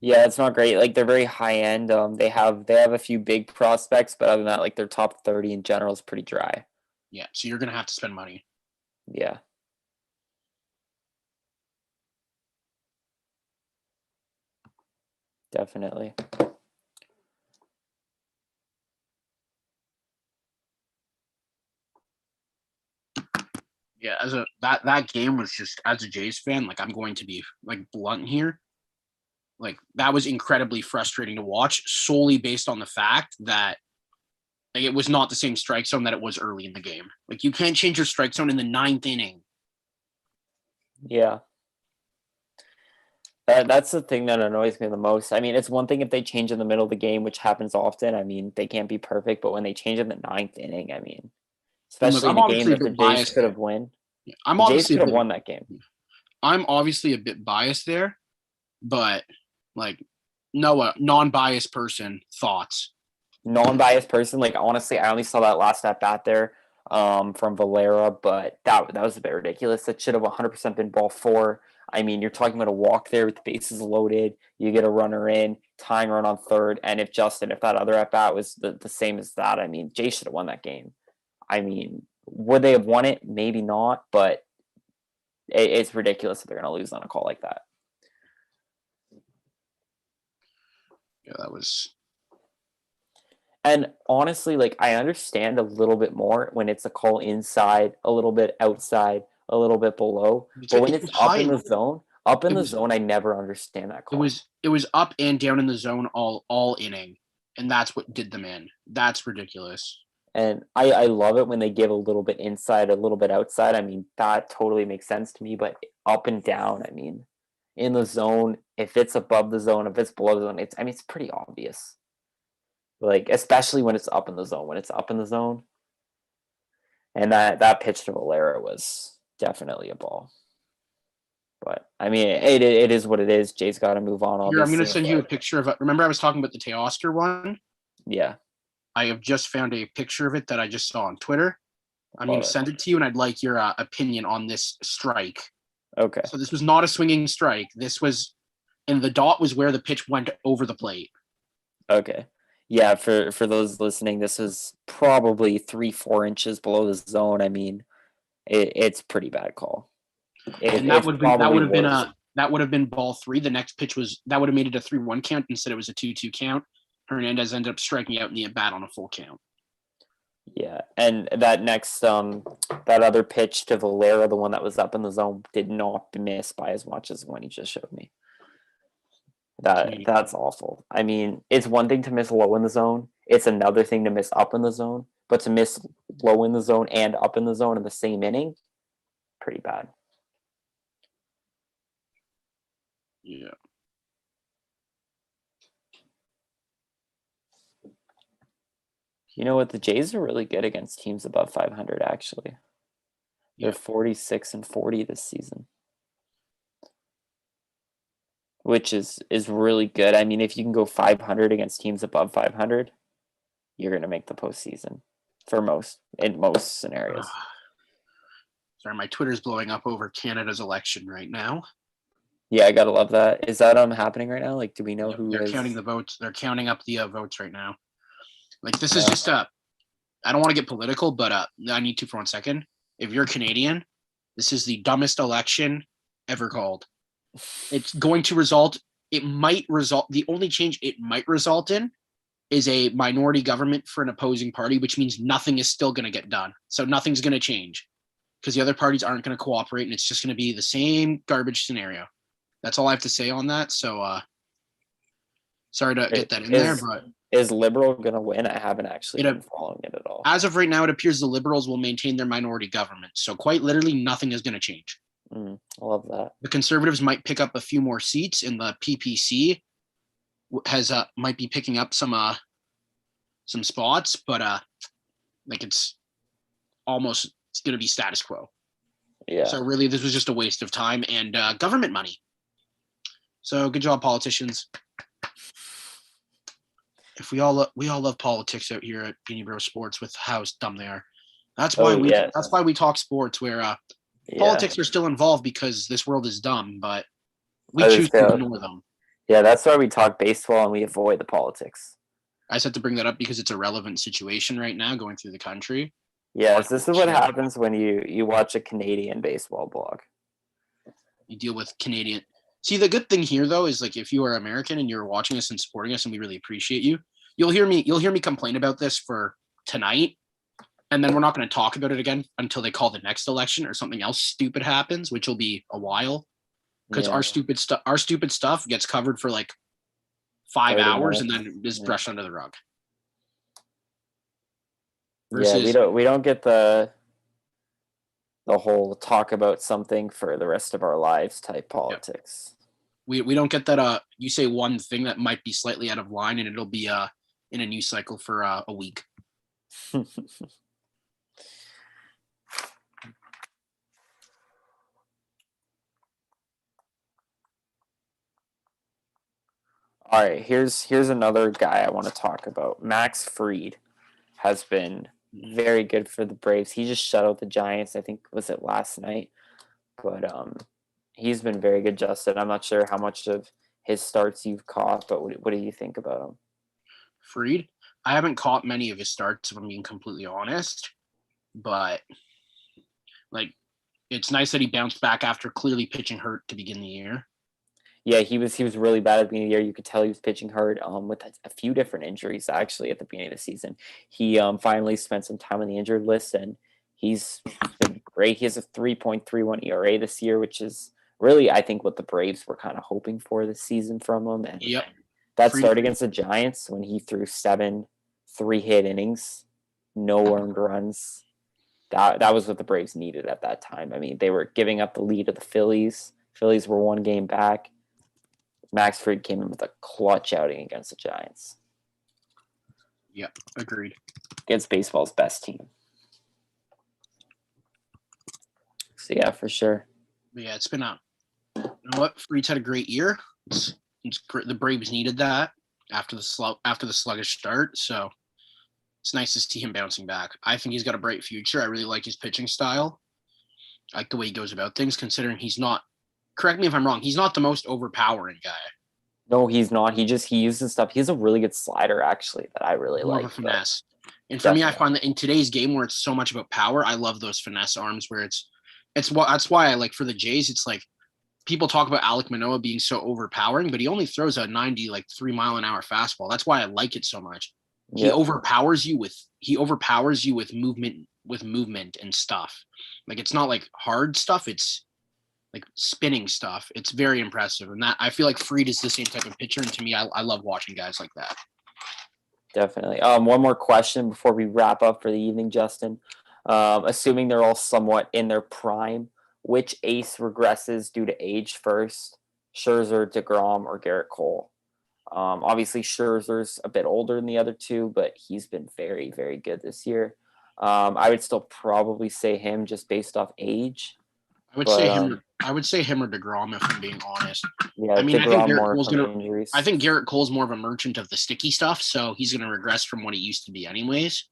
Yeah, it's not great. Like they're very high end. They have a few big prospects, but other than that, like their top 30 in general is pretty dry. Yeah, so you're gonna have to spend money. Yeah. Definitely. Yeah, that game was just, as a Jays fan, like I'm going to be like blunt here. Like that was incredibly frustrating to watch solely based on the fact that like, it was not the same strike zone that it was early in the game. Like you can't change your strike zone in the 9th inning. Yeah. That's the thing that annoys me the most. I mean, it's one thing if they change in the middle of the game, which happens often. I mean, they can't be perfect, but when they change in the 9th inning, I mean, especially in a game that the Jays could have won. The Jays could have won that game. I'm obviously a bit biased there, but like Noah, non-biased person, thoughts. Non-biased person, like honestly, I only saw that last at bat there from Valera, but that was a bit ridiculous. That should have 100% been ball 4. I mean, you're talking about a walk there with the bases loaded. You get a runner in, tying run on third, and if that other at bat was the same as that, I mean, Jay should have won that game. I mean, would they have won it? Maybe not, but it's ridiculous that they're going to lose on a call like that. Yeah, that was. And honestly, like I understand a little bit more when it's a call inside, a little bit outside, a little bit below. But when it's up in the zone, I never understand that call. It was up and down in the zone all inning, and that's what did them in. That's ridiculous. And I love it when they give a little bit inside, a little bit outside. I mean, that totally makes sense to me. But up and down, I mean, in the zone, if it's above the zone, if it's below the zone, it's pretty obvious. Like, especially when it's up in the zone. And that pitch to Valera was definitely a ball. But, I mean, it is what it is. Jay's got to move on. Here, I'm going to send you a picture of it. Remember I was talking about the Teoscar one? Yeah. I have just found a picture of it that I just saw on Twitter. I'm going to send it to you, and I'd like your opinion on this strike. Okay. So this was not a swinging strike. This was, and the dot was where the pitch went over the plate. Okay. Yeah, for those listening, this is probably 3-4 inches below the zone. I mean, it's pretty bad call. And that would have been ball 3. The next pitch that would have made it a 3-1 count. Instead, it was a 2-2 count. Hernandez ended up striking out in the at-bat on a full count. Yeah, and that next that other pitch to Valera, the one that was up in the zone, did not miss by as much as the one he just showed me. That's awful. I mean, it's one thing to miss low in the zone. It's another thing to miss up in the zone. But to miss low in the zone and up in the zone in the same inning, pretty bad. Yeah. You know what? The Jays are really good against teams above 500, actually. They're 46-40 this season, which is really good. I mean, if you can go 500 against teams above 500, you're going to make the postseason in most scenarios. Sorry, my Twitter's blowing up over Canada's election right now. Yeah, I gotta love that. Is that happening right now? Like, do we know who they're is counting the votes? They're counting up the votes right now. Like, this is just I don't want to get political, but I need to for 1 second. If you're Canadian, this is the dumbest election ever called. It's going to result. It might result. The only change it might result in is a minority government for an opposing party, which means nothing is still going to get done. So nothing's going to change because the other parties aren't going to cooperate, and it's just going to be the same garbage scenario. That's all I have to say on that. So sorry to get that in there, but is Liberal going to win? I haven't actually been following it at all. As of right now, it appears the Liberals will maintain their minority government. So quite literally, nothing is going to change. I love that. The Conservatives might pick up a few more seats, and the PPC might be picking up some spots, but like it's going to be status quo. Yeah. So really, this was just a waste of time and government money. So good job, politicians. If we all love politics out here at Beanie Bro Sports with how dumb they are. That's why we talk sports where politics are still involved because this world is dumb, but we choose to ignore them. Yeah, that's why we talk baseball and we avoid the politics. I just had to bring that up because it's a relevant situation right now going through the country. Yes, this is what happens when you watch a Canadian baseball blog. You deal with Canadian. See, the good thing here though is like if you are American and you're watching us and supporting us and we really appreciate you, you'll hear me complain about this for tonight, and then we're not going to talk about it again until they call the next election or something else stupid happens, which will be a while. Because our stupid stuff gets covered for like 5 hours and then is brushed under the rug. Versus, we don't get the whole talk about something for the rest of our lives type politics. We don't get that you say one thing that might be slightly out of line and it'll be in a news cycle for a week. All right, here's another guy I want to talk about. Max Fried has been very good for the Braves. He just shut out the Giants, I think, was it last night? But he's been very good, Justin. I'm not sure how much of his starts you've caught, but what do you think about him? Fried? I haven't caught many of his starts, if I'm being completely honest. But, like, it's nice that he bounced back after clearly pitching hurt to begin the year. Yeah, he was really bad at the beginning of the year. You could tell he was pitching hurt with a few different injuries, actually, at the beginning of the season. He finally spent some time on the injured list, and he's been great. He has a 3.31 ERA this year, which is really, I think, what the Braves were kind of hoping for this season from him. And that start against the Giants when he threw 7 3-hit innings, no earned runs, that was what the Braves needed at that time. I mean, they were giving up the lead to the Phillies. Phillies were 1 game back. Max Fried came in with a clutch outing against the Giants. Yep, agreed. Against baseball's best team. So yeah, for sure. But yeah, it's been you know what? Fried's had a great year. It's great. The Braves needed that after the sluggish start. So it's nice to see him bouncing back. I think he's got a bright future. I really like his pitching style. I like the way he goes about things, considering he's not. Correct me if I'm wrong. He's not the most overpowering guy. No, he's not. He uses stuff. He has a really good slider, actually, that I really like. More of a finesse. And for me, I find that in today's game where it's so much about power, I love those finesse arms where that's why I like for the Jays, it's like people talk about Alek Manoah being so overpowering, but he only throws a 90 like 3-mile-an-hour fastball. That's why I like it so much. He Yep. overpowers you with movement and stuff. Like it's not like hard stuff, it's like spinning stuff. It's very impressive. And that I feel like Fried is the same type of pitcher. And to me, I love watching guys like that. Definitely. One more question before we wrap up for the evening, Justin. Assuming they're all somewhat in their prime, which ace regresses due to age first? Scherzer, DeGrom, or Garrett Cole? Obviously, Scherzer's a bit older than the other two, but he's been very, very good this year. I would still probably say him just based off age. I would say him. I would say him or DeGrom if I'm being honest. Yeah, I mean, injuries. I think Garrett Cole's more of a merchant of the sticky stuff, so he's gonna regress from what he used to be, anyways.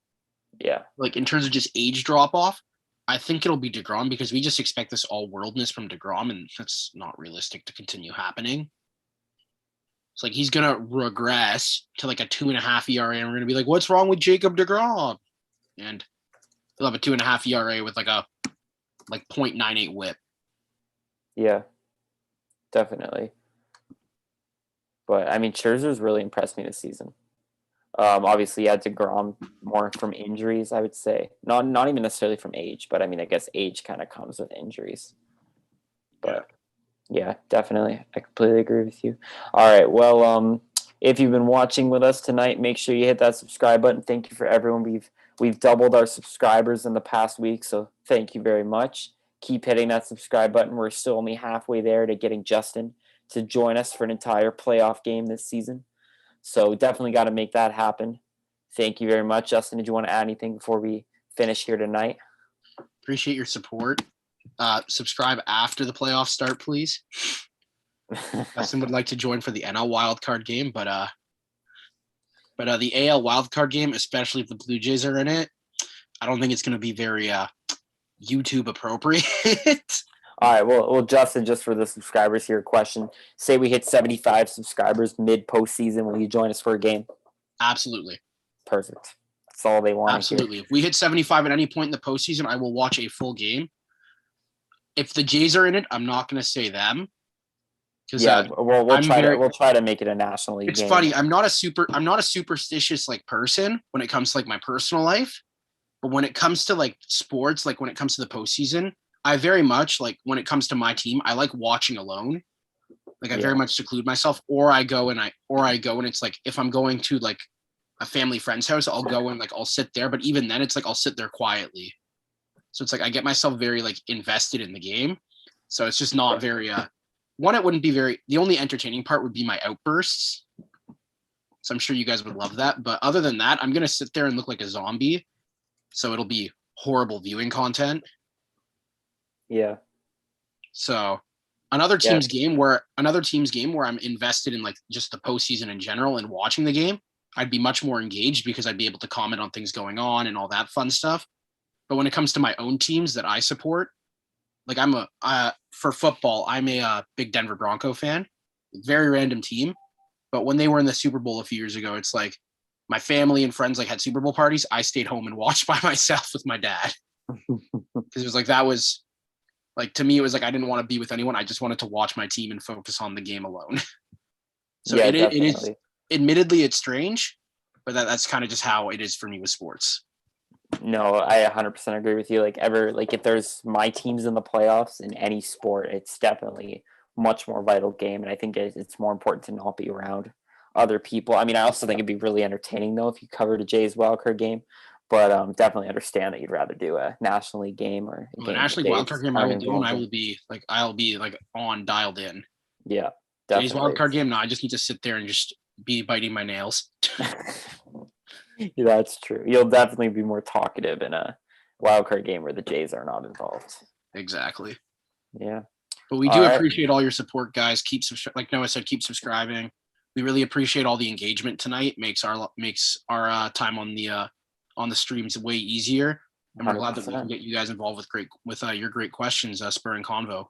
Yeah. Like in terms of just age drop off, I think it'll be DeGrom because we just expect this all worldness from DeGrom, and that's not realistic to continue happening. It's like he's gonna regress to like a 2.5 ERA, and we're gonna be like, "What's wrong with Jacob DeGrom?" And he'll have a 2.5 ERA with like a 0.98 WHIP. Yeah, definitely. But I mean, Scherzer's really impressed me this season. Obviously, he had DeGrom more from injuries, I would say. Not even necessarily from age, but I mean, I guess age kind of comes with injuries. But yeah, definitely, I completely agree with you. All right, well, if you've been watching with us tonight, make sure you hit that subscribe button. Thank you for everyone. We've doubled our subscribers in the past week, so thank you very much. Keep hitting that subscribe button. We're still only halfway there to getting Justin to join us for an entire playoff game this season. So definitely got to make that happen. Thank you very much. Justin, did you want to add anything before we finish here tonight? Appreciate your support. Subscribe after the playoffs start, please. Justin would like to join for the NL wildcard game, but the AL wildcard game, especially if the Blue Jays are in it, I don't think it's going to be very YouTube appropriate. All right, well, Justin, just for the subscribers here, question. Say we hit 75 subscribers mid-postseason. Will you join us for a game? Absolutely. Perfect. That's all they want. Absolutely. If we hit 75 at any point in the postseason, I will watch a full game. If the Jays are in it, I'm not going to say them. Yeah, we'll try to make it a national league It's game. funny. I'm not a superstitious person when it comes to my personal life, but when it comes to sports, when it comes to the postseason, I very much when it comes to my team, I like watching alone. I very much seclude myself, or I go and it's if I'm going to a family friend's house, I'll go and I'll sit there. But even then, it's I'll sit there quietly. So it's I get myself very invested in the game. So it's just not very one. It wouldn't be very. The only entertaining part would be my outbursts. So I'm sure you guys would love that. But other than that, I'm gonna sit there and look like a zombie. So it'll be horrible viewing content. Yeah. So another team's game where I'm invested in just the postseason in general and watching the game, I'd be much more engaged because I'd be able to comment on things going on and all that fun stuff. But when it comes to my own teams that I support, for football, I'm a big Denver Bronco fan. Very random team. But when they were in the Super Bowl a few years ago, it's my family and friends had Super Bowl parties. I stayed home and watched by myself with my dad. Because it was that was to me, it was I didn't want to be with anyone. I just wanted to watch my team and focus on the game alone. So it is, admittedly, it's strange, but that's kind of just how it is for me with sports. No, I 100% agree with you. If there's my teams in the playoffs in any sport, it's definitely much more vital game. And I think it's more important to not be around other people. I mean, I also think it'd be really entertaining though, if you covered a Jays wildcard game, but definitely understand that you'd rather do a National League game or a National League wildcard game I will do, and I'll be on dialed in. Yeah. Definitely. Jays wildcard game, no, I just need to sit there and just be biting my nails. Yeah, that's true. You'll definitely be more talkative in a wildcard game where the Jays are not involved. Exactly. Yeah. But we do appreciate all your support, guys. Like Noah said, keep subscribing. We really appreciate all the engagement tonight. Makes our time on the streams way easier. And we're glad that we can get you guys involved with your great questions, spurring convo.